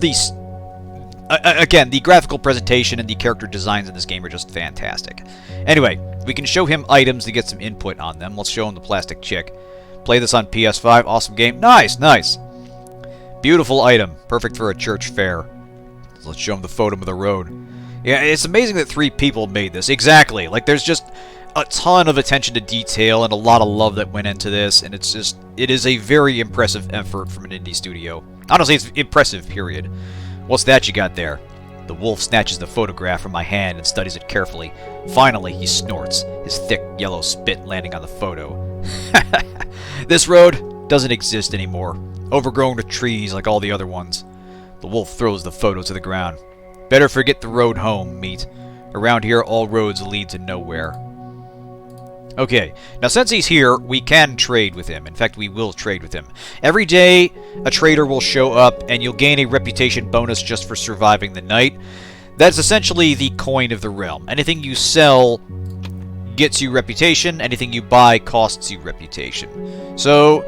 again, the graphical presentation and the character designs in this game are just fantastic. Anyway, we can show him items to get some input on them. Let's show him the plastic chick. Play this on PS5. Awesome game. Nice, nice. Beautiful item. Perfect for a church fair. So let's show him the photo of the road. Yeah, it's amazing that 3 people made this. Exactly. Like, there's just a ton of attention to detail and a lot of love that went into this, and it is a very impressive effort from an indie studio. Honestly, it's impressive, period. What's that you got there? The wolf snatches the photograph from my hand and studies it carefully. Finally, he snorts, his thick yellow spit landing on the photo. This road doesn't exist anymore, overgrown with trees like all the other ones. The wolf throws the photo to the ground. Better forget the road home, meat. Around here, all roads lead to nowhere. Okay, now since he's here, we can trade with him. In fact, we will trade with him. Every day, a trader will show up, and you'll gain a reputation bonus just for surviving the night. That's essentially the coin of the realm. Anything you sell gets you reputation, anything you buy costs you reputation. So,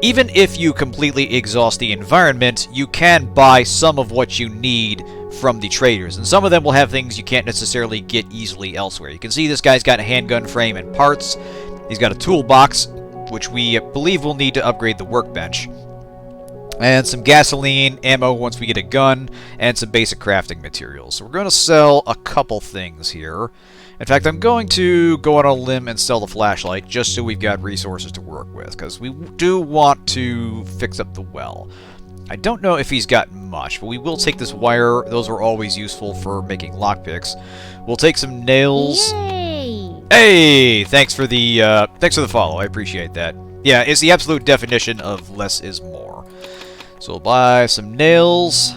even if you completely exhaust the environment, you can buy some of what you need from the traders, and some of them will have things you can't necessarily get easily elsewhere. You can see this guy's got a handgun frame and parts. He's got a toolbox, which we believe we'll need to upgrade the workbench, and some gasoline, ammo once we get a gun, and some basic crafting materials. So we're going to sell a couple things here. In fact, I'm going to go on a limb and sell the flashlight just so we've got resources to work with, because we do want to fix up the well. I don't know if he's got much, but we will take this wire. Those are always useful for making lockpicks. We'll take some nails. Yay! Hey! Thanks for the follow. I appreciate that. Yeah, it's the absolute definition of less is more. So we'll buy some nails.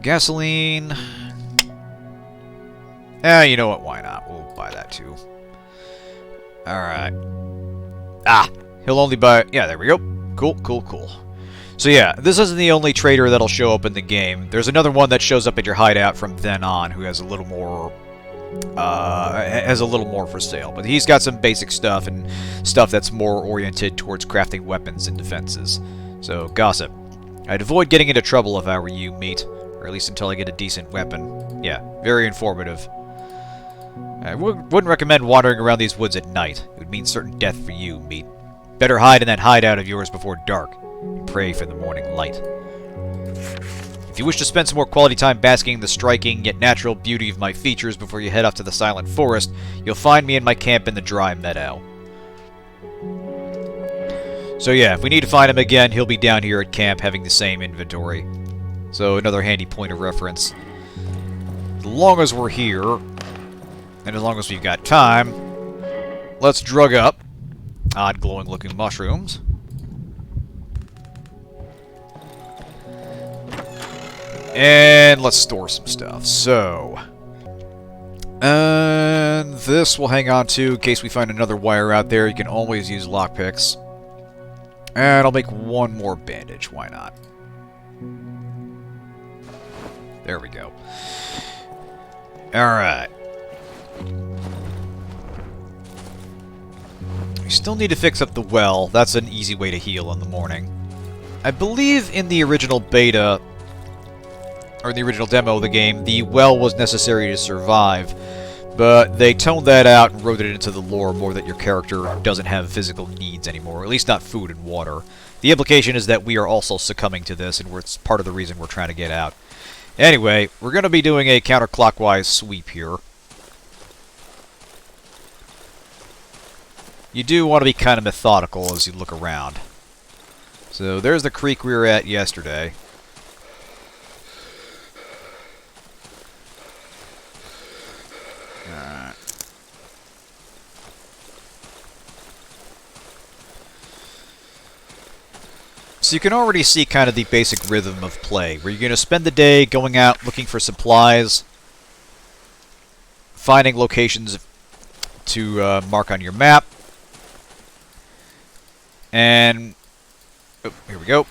Gasoline. You know what? Why not? We'll buy that too. Alright. He'll only buy... Yeah, there we go. Cool, cool, cool. So yeah, this isn't the only trader that'll show up in the game. There's another one that shows up at your hideout from then on who has a little more... for sale. But he's got some basic stuff and stuff that's more oriented towards crafting weapons and defenses. So, gossip. I'd avoid getting into trouble if I were you, meat. Or at least until I get a decent weapon. Yeah, very informative. I wouldn't recommend wandering around these woods at night. It would mean certain death for you, meat. Better hide in that hideout of yours before dark, and pray for the morning light. If you wish to spend some more quality time basking in the striking yet natural beauty of my features before you head off to the silent forest, you'll find me in my camp in the dry meadow. So yeah, if we need to find him again, he'll be down here at camp having the same inventory. So another handy point of reference. As long as we're here, and as long as we've got time, let's drug up odd glowing looking mushrooms. And let's store some stuff. So, and this we'll hang on to in case we find another wire out there. You can always use lockpicks. And I'll make one more bandage. Why not? There we go. Alright. We still need to fix up the well. That's an easy way to heal in the morning. I believe in the original beta, or the original demo of the game, the well was necessary to survive, but they toned that out and wrote it into the lore more that your character doesn't have physical needs anymore, at least not food and water. The implication is that we are also succumbing to this, and it's part of the reason we're trying to get out. Anyway, we're going to be doing a counterclockwise sweep here. You do want to be kind of methodical as you look around. So there's the creek we were at yesterday. Alright. So you can already see kind of the basic rhythm of play, where you're going to spend the day going out looking for supplies, finding locations to mark on your map. And here we go.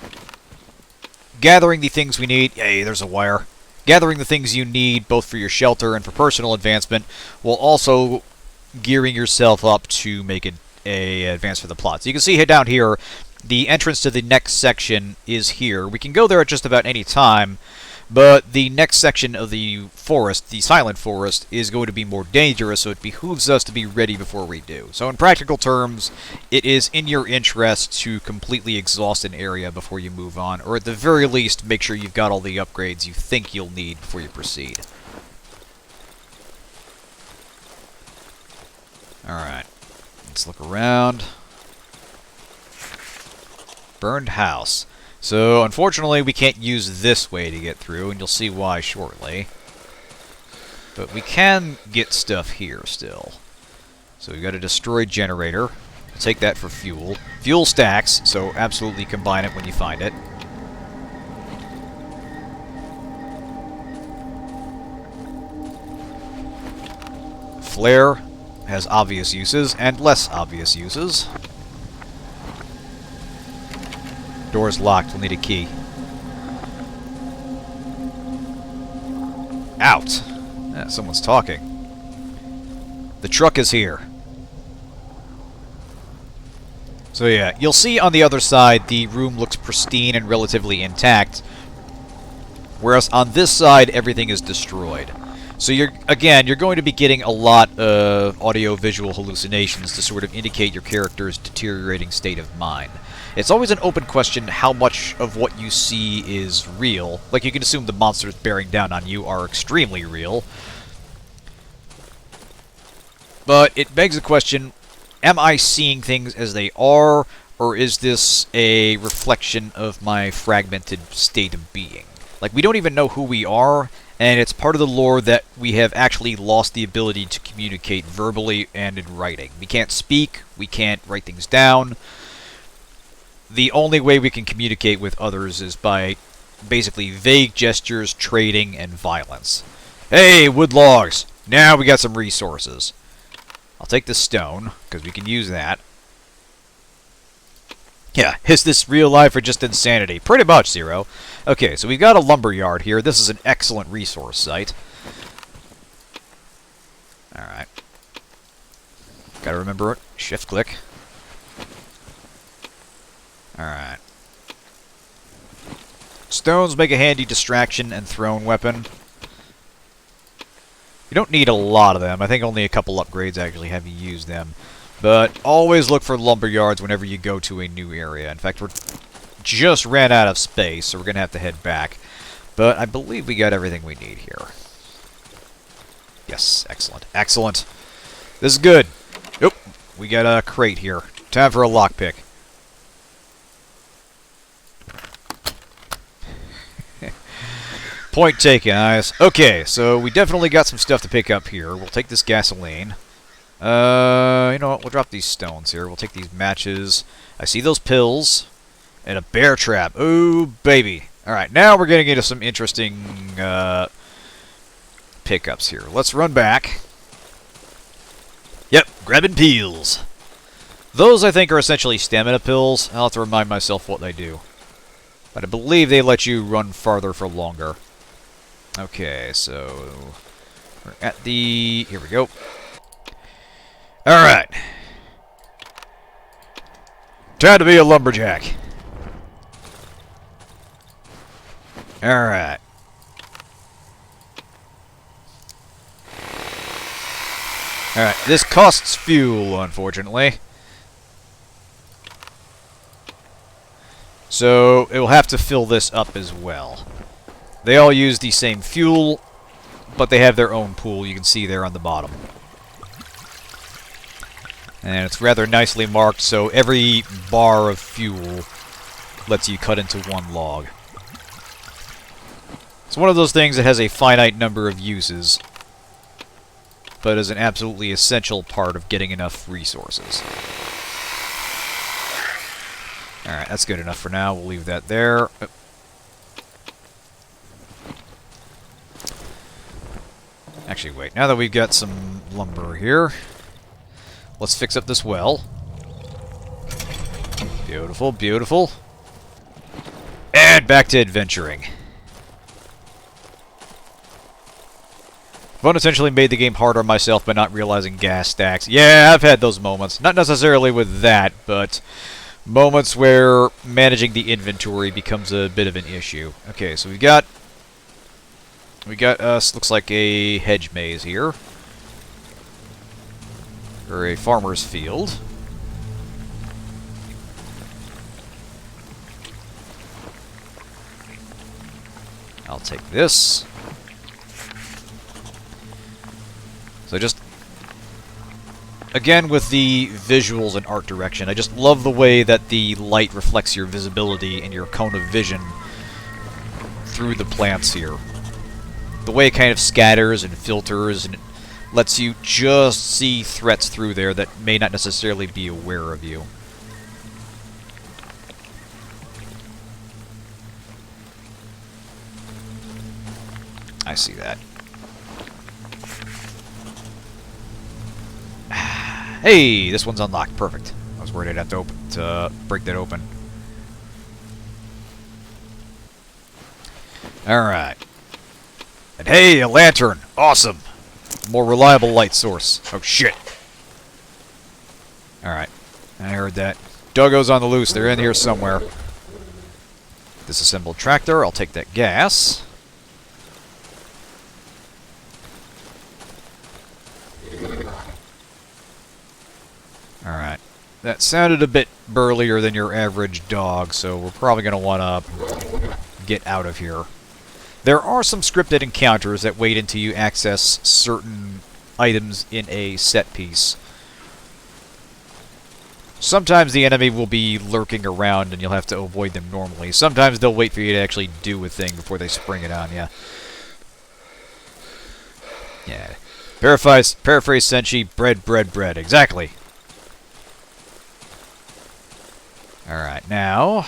Gathering the things we need. Yay, there's a wire. Gathering the things you need, both for your shelter and for personal advancement, while also gearing yourself up to make a advance for the plot. So you can see down here, the entrance to the next section is here. We can go there at just about any time, but the next section of the forest, the Silent Forest, is going to be more dangerous, so it behooves us to be ready before we do. So in practical terms, it is in your interest to completely exhaust an area before you move on, or at the very least, make sure you've got all the upgrades you think you'll need before you proceed. Alright, let's look around. Burned house. So, unfortunately, we can't use this way to get through, and you'll see why shortly. But we can get stuff here still. So we've got a destroyed generator. We'll take that for fuel. Fuel stacks, so absolutely combine it when you find it. Flare has obvious uses and less obvious uses. Door's locked. We'll need a key. Out! Someone's talking. The truck is here. So yeah, you'll see on the other side the room looks pristine and relatively intact, whereas on this side everything is destroyed. So you're going to be getting a lot of audio-visual hallucinations to sort of indicate your character's deteriorating state of mind. It's always an open question how much of what you see is real. Like, you can assume the monsters bearing down on you are extremely real. But it begs the question, am I seeing things as they are, or is this a reflection of my fragmented state of being? Like, we don't even know who we are, and it's part of the lore that we have actually lost the ability to communicate verbally and in writing. We can't speak, we can't write things down. The only way we can communicate with others is by basically vague gestures, trading, and violence. Hey, wood logs! Now we got some resources. I'll take the stone, because we can use that. Yeah, is this real life or just insanity? Pretty much, Zero. Okay, so we've got a lumber yard here. This is an excellent resource site. Alright. Gotta remember it. Shift click. Alright. Stones make a handy distraction and thrown weapon. You don't need a lot of them. I think only a couple upgrades actually have you use them. But always look for lumber yards whenever you go to a new area. In fact, we're just ran out of space, so we're going to have to head back. But I believe we got everything we need here. Yes, excellent. Excellent. This is good. Nope, we got a crate here. Time for a lockpick. Point taken, guys. Okay, so we definitely got some stuff to pick up here. We'll take this gasoline. You know what? We'll drop these stones here. We'll take these matches. I see those pills. And a bear trap. Ooh, baby. Alright, now we're getting into some interesting pickups here. Let's run back. Yep, grabbing peels. Those, I think, are essentially stamina pills. I'll have to remind myself what they do. But I believe they let you run farther for longer. Okay, so we're at the... Here we go. Alright. Time to be a lumberjack. Alright. Alright, this costs fuel, unfortunately. So, it will have to fill this up as well. They all use the same fuel, but they have their own pool, you can see there on the bottom. And it's rather nicely marked, so every bar of fuel lets you cut into one log. It's one of those things that has a finite number of uses, but is an absolutely essential part of getting enough resources. Alright, that's good enough for now. We'll leave that there. Actually, wait. Now that we've got some lumber here, let's fix up this well. Beautiful, beautiful. And back to adventuring. I've unintentionally made the game hard on myself by not realizing gas stacks. Yeah, I've had those moments. Not necessarily with that, but moments where managing the inventory becomes a bit of an issue. Okay, so we got us, looks like a hedge maze here. Or a farmer's field. I'll take this. So just, again with the visuals and art direction, I just love the way that the light reflects your visibility and your cone of vision through the plants here. The way it kind of scatters and filters and it lets you just see threats through there that may not necessarily be aware of you. I see that. Hey, this one's unlocked. Perfect. I was worried I'd have to break that open. Alright. And hey, a lantern! Awesome! More reliable light source. Oh shit. Alright. I heard that. Doggos on the loose. They're in here somewhere. Disassembled tractor. I'll take that gas. Alright. That sounded a bit burlier than your average dog, so we're probably going to want to get out of here. There are some scripted encounters that wait until you access certain items in a set piece. Sometimes the enemy will be lurking around and you'll have to avoid them normally. Sometimes they'll wait for you to actually do a thing before they spring it on you. Yeah. Paraphrase Senshi, bread. Exactly. Alright, now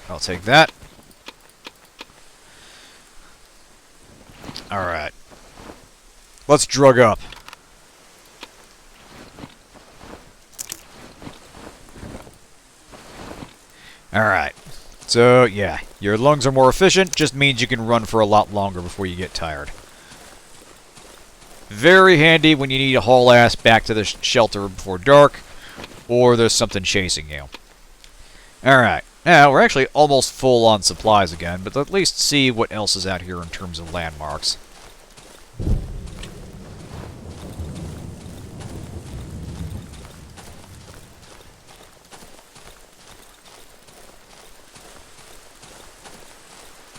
I'll take that. Alright. Let's drug up. Alright. So, yeah. Your lungs are more efficient, just means you can run for a lot longer before you get tired. Very handy when you need to haul ass back to the shelter before dark, or there's something chasing you. Alright. Now, we're actually almost full on supplies again, but at least see what else is out here in terms of landmarks.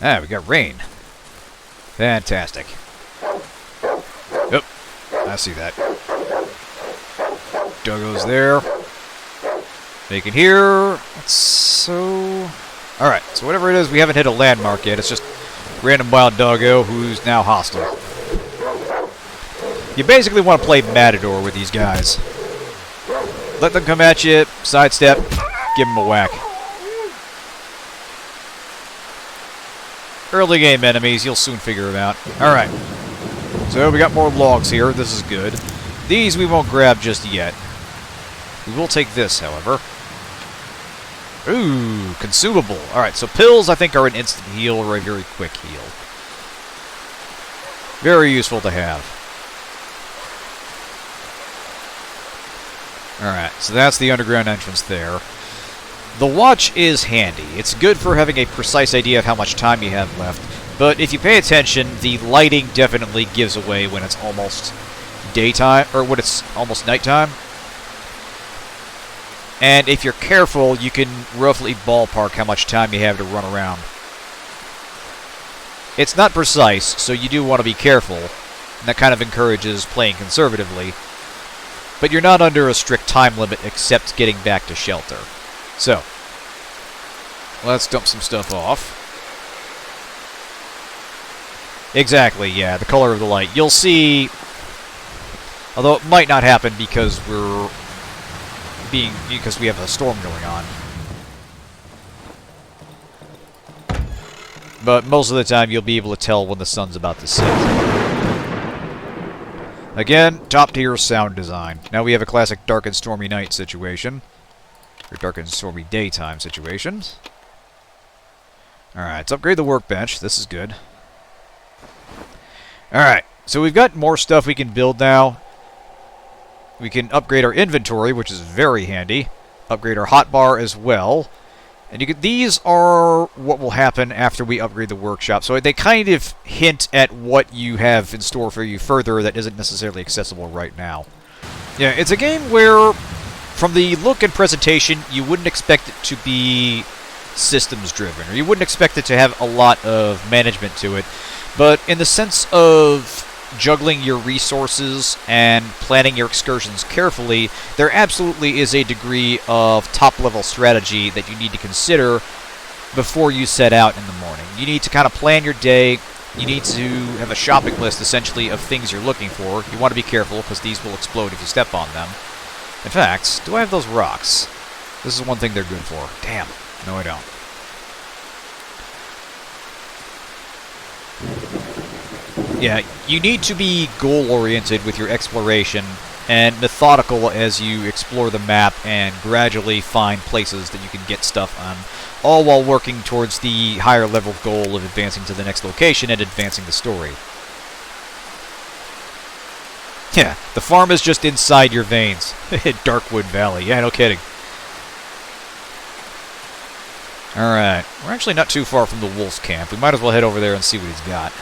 Ah, we got rain. Fantastic. Yep, I see that. Doggos there. Making here. So... Alright, so whatever it is, we haven't hit a landmark yet. It's just random wild doggo who's now hostile. You basically want to play Matador with these guys. Let them come at you, sidestep, give them a whack. Early game enemies, you'll soon figure them out. Alright. So we got more logs here. This is good. These we won't grab just yet. We will take this, however. Ooh, consumable. Alright, so pills I think are an instant heal or a very quick heal. Very useful to have. Alright, so that's the underground entrance there. The watch is handy. It's good for having a precise idea of how much time you have left, but if you pay attention, the lighting definitely gives away when it's almost daytime, or when it's almost nighttime. And if you're careful, you can roughly ballpark how much time you have to run around. It's not precise, so you do want to be careful, and that kind of encourages playing conservatively. But you're not under a strict time limit except getting back to shelter. So, let's dump some stuff off. Exactly, yeah, the color of the light. You'll see, although it might not happen because because we have a storm going on. but most of the time you'll be able to tell when the sun's about to set. Again, top tier sound design. Now we have a classic dark and stormy night situation. Or dark and stormy daytime situation. Alright, let's upgrade the workbench. This is good. Alright, so we've got more stuff we can build now. We can upgrade our inventory, which is very handy. Upgrade our hotbar as well. And these are what will happen after we upgrade the workshop. So they kind of hint at what you have in store for you further that isn't necessarily accessible right now. Yeah, it's a game where, from the look and presentation, you wouldn't expect it to be systems-driven, or you wouldn't expect it to have a lot of management to it. But in the sense of juggling your resources and planning your excursions carefully, there absolutely is a degree of top-level strategy that you need to consider before you set out in the morning. You need to kind of plan your day. You need to have a shopping list, essentially, of things you're looking for. You want to be careful, because these will explode if you step on them. In fact, do I have those rocks? This is one thing they're good for. Damn. No, I don't. Yeah, you need to be goal-oriented with your exploration and methodical as you explore the map and gradually find places that you can get stuff on, all while working towards the higher-level goal of advancing to the next location and advancing the story. Yeah, the farm is just inside your veins. Darkwood Valley. Yeah, no kidding. Alright, we're actually not too far from the wolf's camp. We might as well head over there and see what he's got.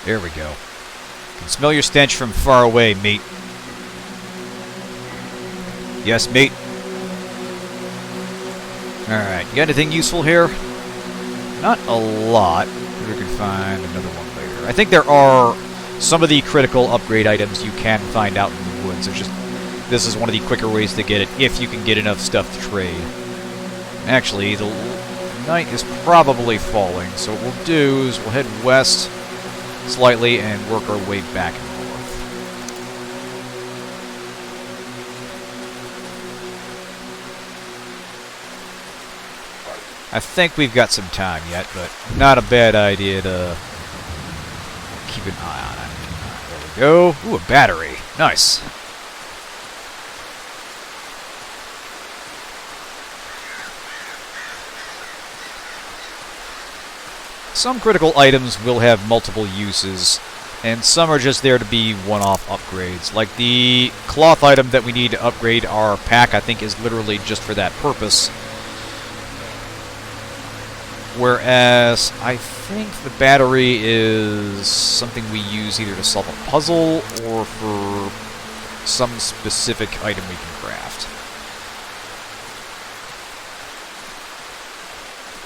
There we go. Can smell your stench from far away, mate. Yes, mate. Alright, you got anything useful here? Not a lot. Maybe we can find another one later. I think there are some of the critical upgrade items you can find out in the woods. It's just, this is one of the quicker ways to get it, if you can get enough stuff to trade. Actually, the night is probably falling, so what we'll do is we'll head west slightly and work our way back north. I think we've got some time yet, but not a bad idea to keep an eye on it. There we go. Ooh, a battery. Nice. Some critical items will have multiple uses, and some are just there to be one-off upgrades. Like the cloth item that we need to upgrade our pack, I think, is literally just for that purpose. Whereas, I think the battery is something we use either to solve a puzzle or for some specific item we can craft.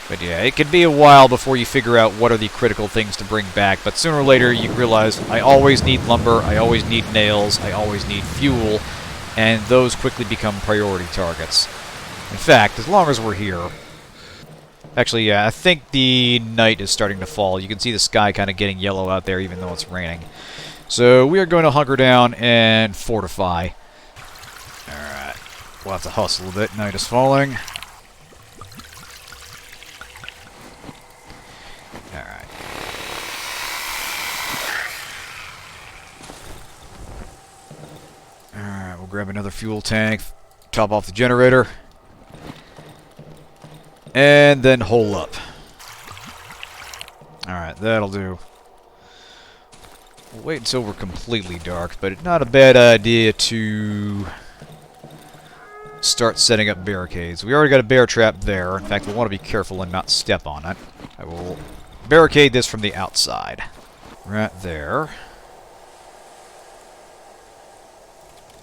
But yeah, it can be a while before you figure out what are the critical things to bring back, but sooner or later you realize I always need lumber, I always need nails, I always need fuel, and those quickly become priority targets. In fact, as long as we're here... Actually, yeah, I think the night is starting to fall. You can see the sky kind of getting yellow out there even though it's raining. So we are going to hunker down and fortify. Alright, we'll have to hustle a bit. Night is falling. Alright, we'll grab another fuel tank, top off the generator, and then hole up. Alright, that'll do. We'll wait until we're completely dark, but it's not a bad idea to start setting up barricades. We already got a bear trap there. In fact, we'll want to be careful and not step on it. I will barricade this from the outside. Right there.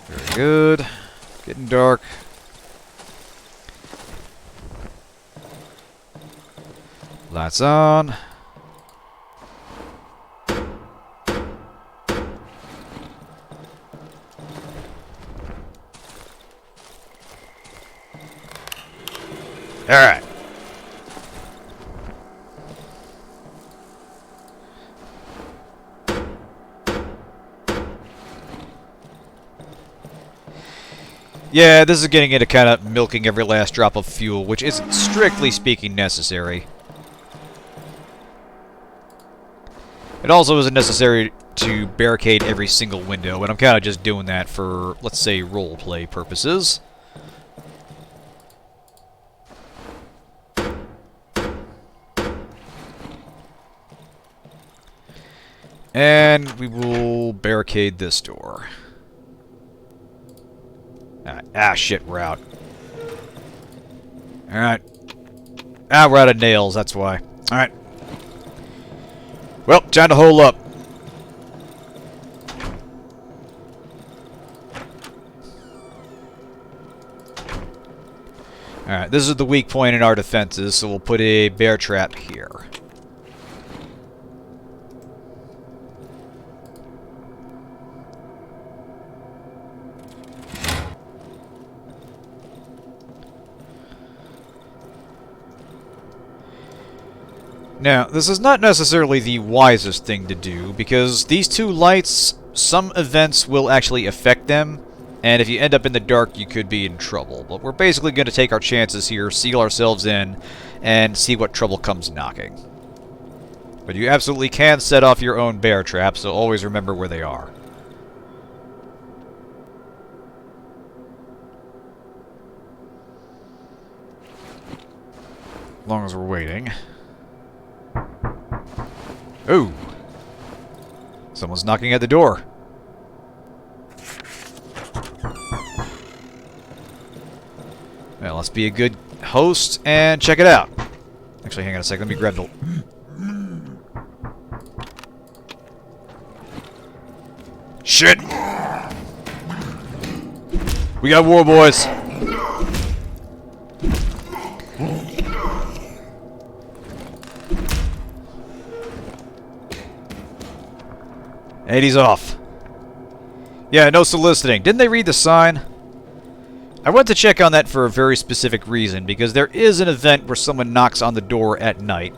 Very good. Getting dark. Lights on. Alright. Yeah, this is getting into kind of milking every last drop of fuel, which isn't strictly speaking necessary. It also isn't necessary to barricade every single window, and I'm kind of just doing that for, let's say, roleplay purposes. And we will barricade this door. Shit, we're out. Alright. We're out of nails, that's why. Alright. Well, time to hole up. Alright, this is the weak point in our defenses, so we'll put a bear trap here. Now, this is not necessarily the wisest thing to do, because these two lights, some events will actually affect them, and if you end up in the dark, you could be in trouble. But we're basically going to take our chances here, seal ourselves in, and see what trouble comes knocking. But you absolutely can set off your own bear traps, so always remember where they are. As long as we're waiting. Ooh! Someone's knocking at the door. Well, let's be a good host and check it out. Actually, hang on a second. Let me grab the... Shit! We got war, boys. And he's off. Yeah, no soliciting. Didn't they read the sign? I went to check on that for a very specific reason, because there is an event where someone knocks on the door at night.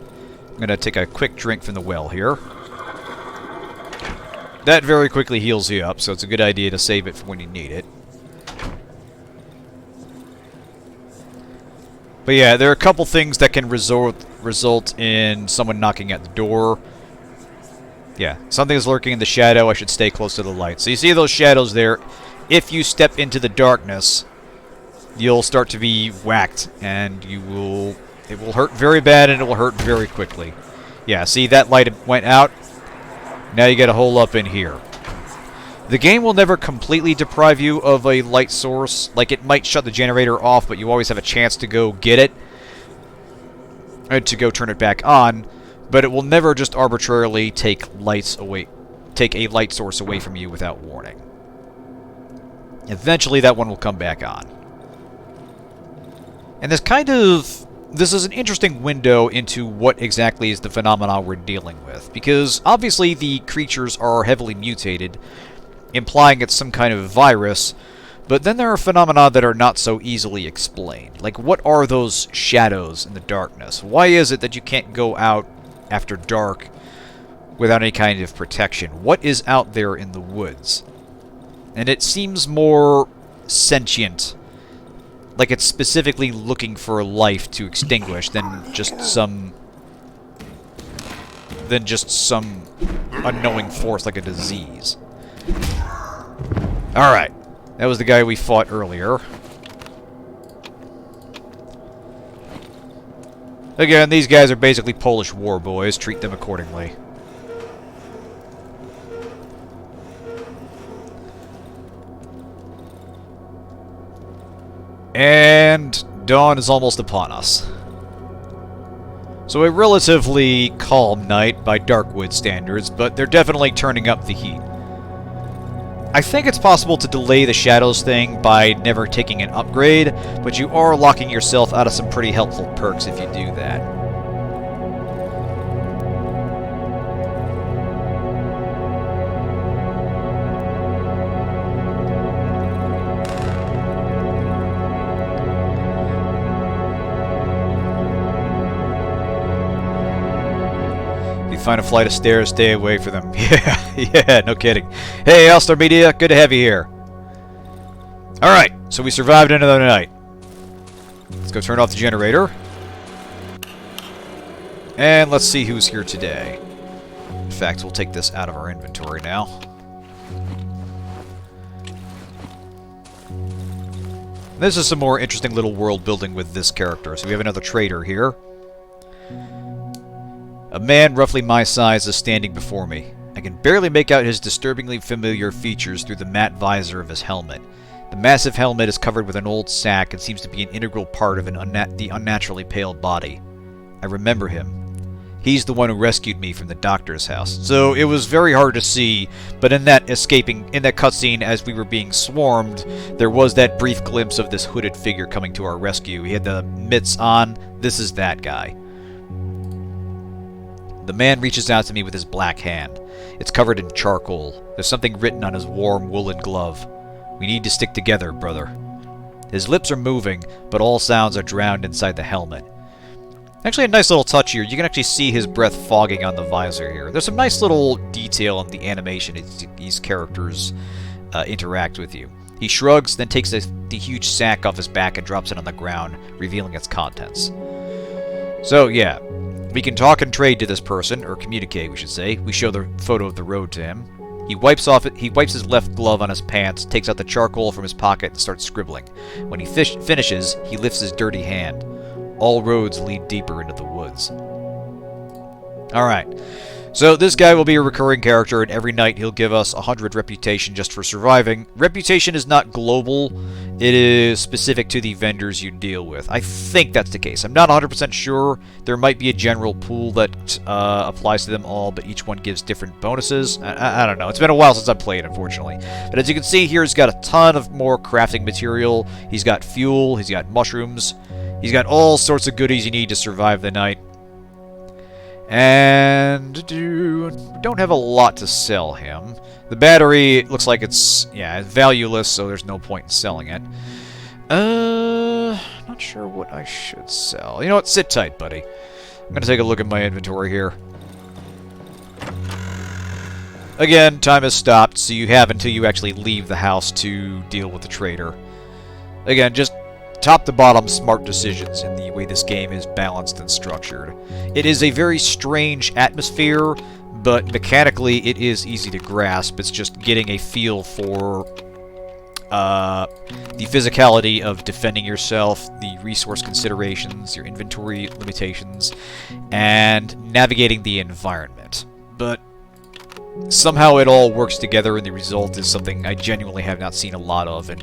I'm going to take a quick drink from the well here. That very quickly heals you up, so it's a good idea to save it for when you need it. But yeah, there are a couple things that can result in someone knocking at the door. Yeah, something is lurking in the shadow. I should stay close to the light. So you see those shadows there. If you step into the darkness, you'll start to be whacked, and it will hurt very bad, and it will hurt very quickly. Yeah, see, that light went out. Now you get a hole up in here. The game will never completely deprive you of a light source. Like, it might shut the generator off, but you always have a chance to go get it, and to go turn it back on. But it will never just arbitrarily take a light source away from you without warning. Eventually that one will come back on. And this is an interesting window into what exactly is the phenomena we're dealing with, because obviously the creatures are heavily mutated, implying it's some kind of virus, but then there are phenomena that are not so easily explained. Like, what are those shadows in the darkness? Why is it that you can't go out after dark without any kind of protection? What is out there in the woods? And it seems more sentient, like it's specifically looking for life to extinguish than just some unknowing force like a disease. Alright, that was the guy we fought earlier. Again, these guys are basically Polish war boys. Treat them accordingly. And dawn is almost upon us. So a relatively calm night by Darkwood standards, but they're definitely turning up the heat. I think it's possible to delay the shadows thing by never taking an upgrade, but you are locking yourself out of some pretty helpful perks if you do that. Find a flight of stairs, stay away from them. Yeah, no kidding. Hey, Alstar Media, good to have you here. Alright, So we survived another night. Let's go turn off the generator. And let's see who's here today. In fact, we'll take this out of our inventory now. This is some more interesting little world building with this character. So we have another trader here. A man roughly my size is standing before me. I can barely make out his disturbingly familiar features through the matte visor of his helmet. The massive helmet is covered with an old sack and seems to be an integral part of the unnaturally pale body. I remember him. He's the one who rescued me from the doctor's house. So it was very hard to see, but in that cutscene as we were being swarmed, there was that brief glimpse of this hooded figure coming to our rescue. He had the mitts on. This is that guy. The man reaches out to me with his black hand. It's covered in charcoal. There's something written on his warm woolen glove. We need to stick together, brother. His lips are moving, but all sounds are drowned inside the helmet. Actually, a nice little touch here. You can actually see his breath fogging on the visor here. There's some nice little detail in the animation as these characters interact with you. He shrugs, then takes the huge sack off his back and drops it on the ground, revealing its contents. So, yeah. We can talk and trade to this person, or communicate, we should say. We show the photo of the road to him. He wipes his left glove on his pants, takes out the charcoal from his pocket, and starts scribbling. When he finishes, he lifts his dirty hand. All roads lead deeper into the woods. Alright. So this guy will be a recurring character, and every night he'll give us 100 reputation just for surviving. Reputation is not global. It is specific to the vendors you deal with. I think that's the case. I'm not 100% sure. There might be a general pool that applies to them all, but each one gives different bonuses. I don't know. It's been a while since I've played, unfortunately. But as you can see here, he's got a ton of more crafting material. He's got fuel. He's got mushrooms. He's got all sorts of goodies you need to survive the night. And we don't have a lot to sell him. The battery looks like it's valueless, so there's no point in selling it. Not sure what I should sell. You know what? Sit tight, buddy. I'm gonna take a look at my inventory here. Again, time has stopped, so you have until you actually leave the house to deal with the trader. Again, just top to bottom smart decisions in the way this game is balanced and structured. It is a very strange atmosphere, but mechanically it is easy to grasp. It's just getting a feel for the physicality of defending yourself, the resource considerations, your inventory limitations, and navigating the environment. But somehow it all works together, and the result is something I genuinely have not seen a lot of in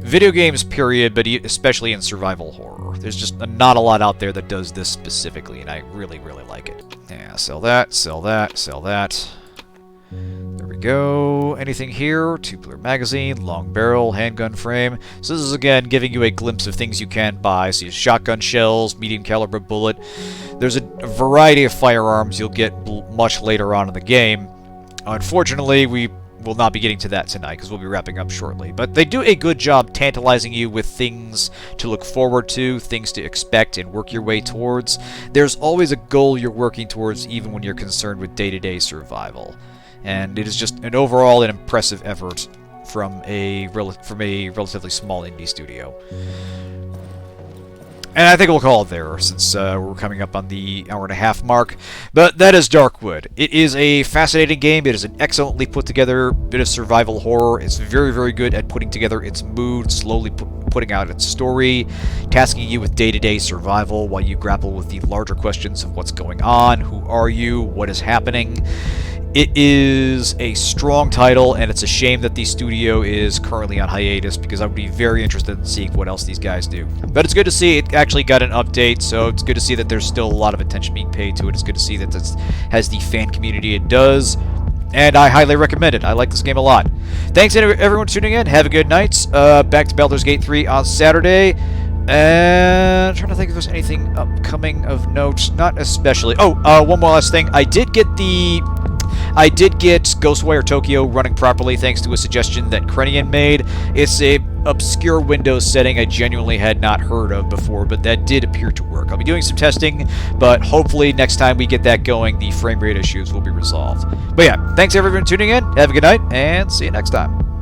video games, period, but especially in survival horror. There's just not a lot out there that does this specifically, and I really, really like it. Yeah, sell that, sell that, sell that. There we go. Anything here? Titular magazine, long barrel, handgun frame. So this is, again, giving you a glimpse of things you can buy. So you have shotgun shells, medium caliber bullet. There's a variety of firearms you'll get much later on in the game. Unfortunately, we will not be getting to that tonight because we'll be wrapping up shortly. But they do a good job tantalizing you with things to look forward to, things to expect and work your way towards. There's always a goal you're working towards even when you're concerned with day-to-day survival. And it is just an overall an impressive effort from a relatively small indie studio. And I think we'll call it there, since we're coming up on the hour-and-a-half mark. But that is Darkwood. It is a fascinating game. It is an excellently put-together bit of survival horror. It's very, very good at putting together its mood, slowly putting out its story, tasking you with day-to-day survival while you grapple with the larger questions of what's going on, who are you, what is happening. It is a strong title, and it's a shame that the studio is currently on hiatus, because I would be very interested in seeing what else these guys do. But it's good to see it actually got an update, so it's good to see that there's still a lot of attention being paid to it. It's good to see that this has the fan community it does, and I highly recommend it. I like this game a lot. Thanks everyone for tuning in. Have a good night. Back to Baldur's Gate 3 on Saturday. And I'm trying to think if there's anything upcoming of note. Not especially. Oh, one more last thing. I did get Ghostwire Tokyo running properly thanks to a suggestion that Krenian made. It's a obscure Windows setting I genuinely had not heard of before, but that did appear to work. I'll be doing some testing, but hopefully next time we get that going, the frame rate issues will be resolved. But yeah, thanks everyone for tuning in. Have a good night, and see you next time.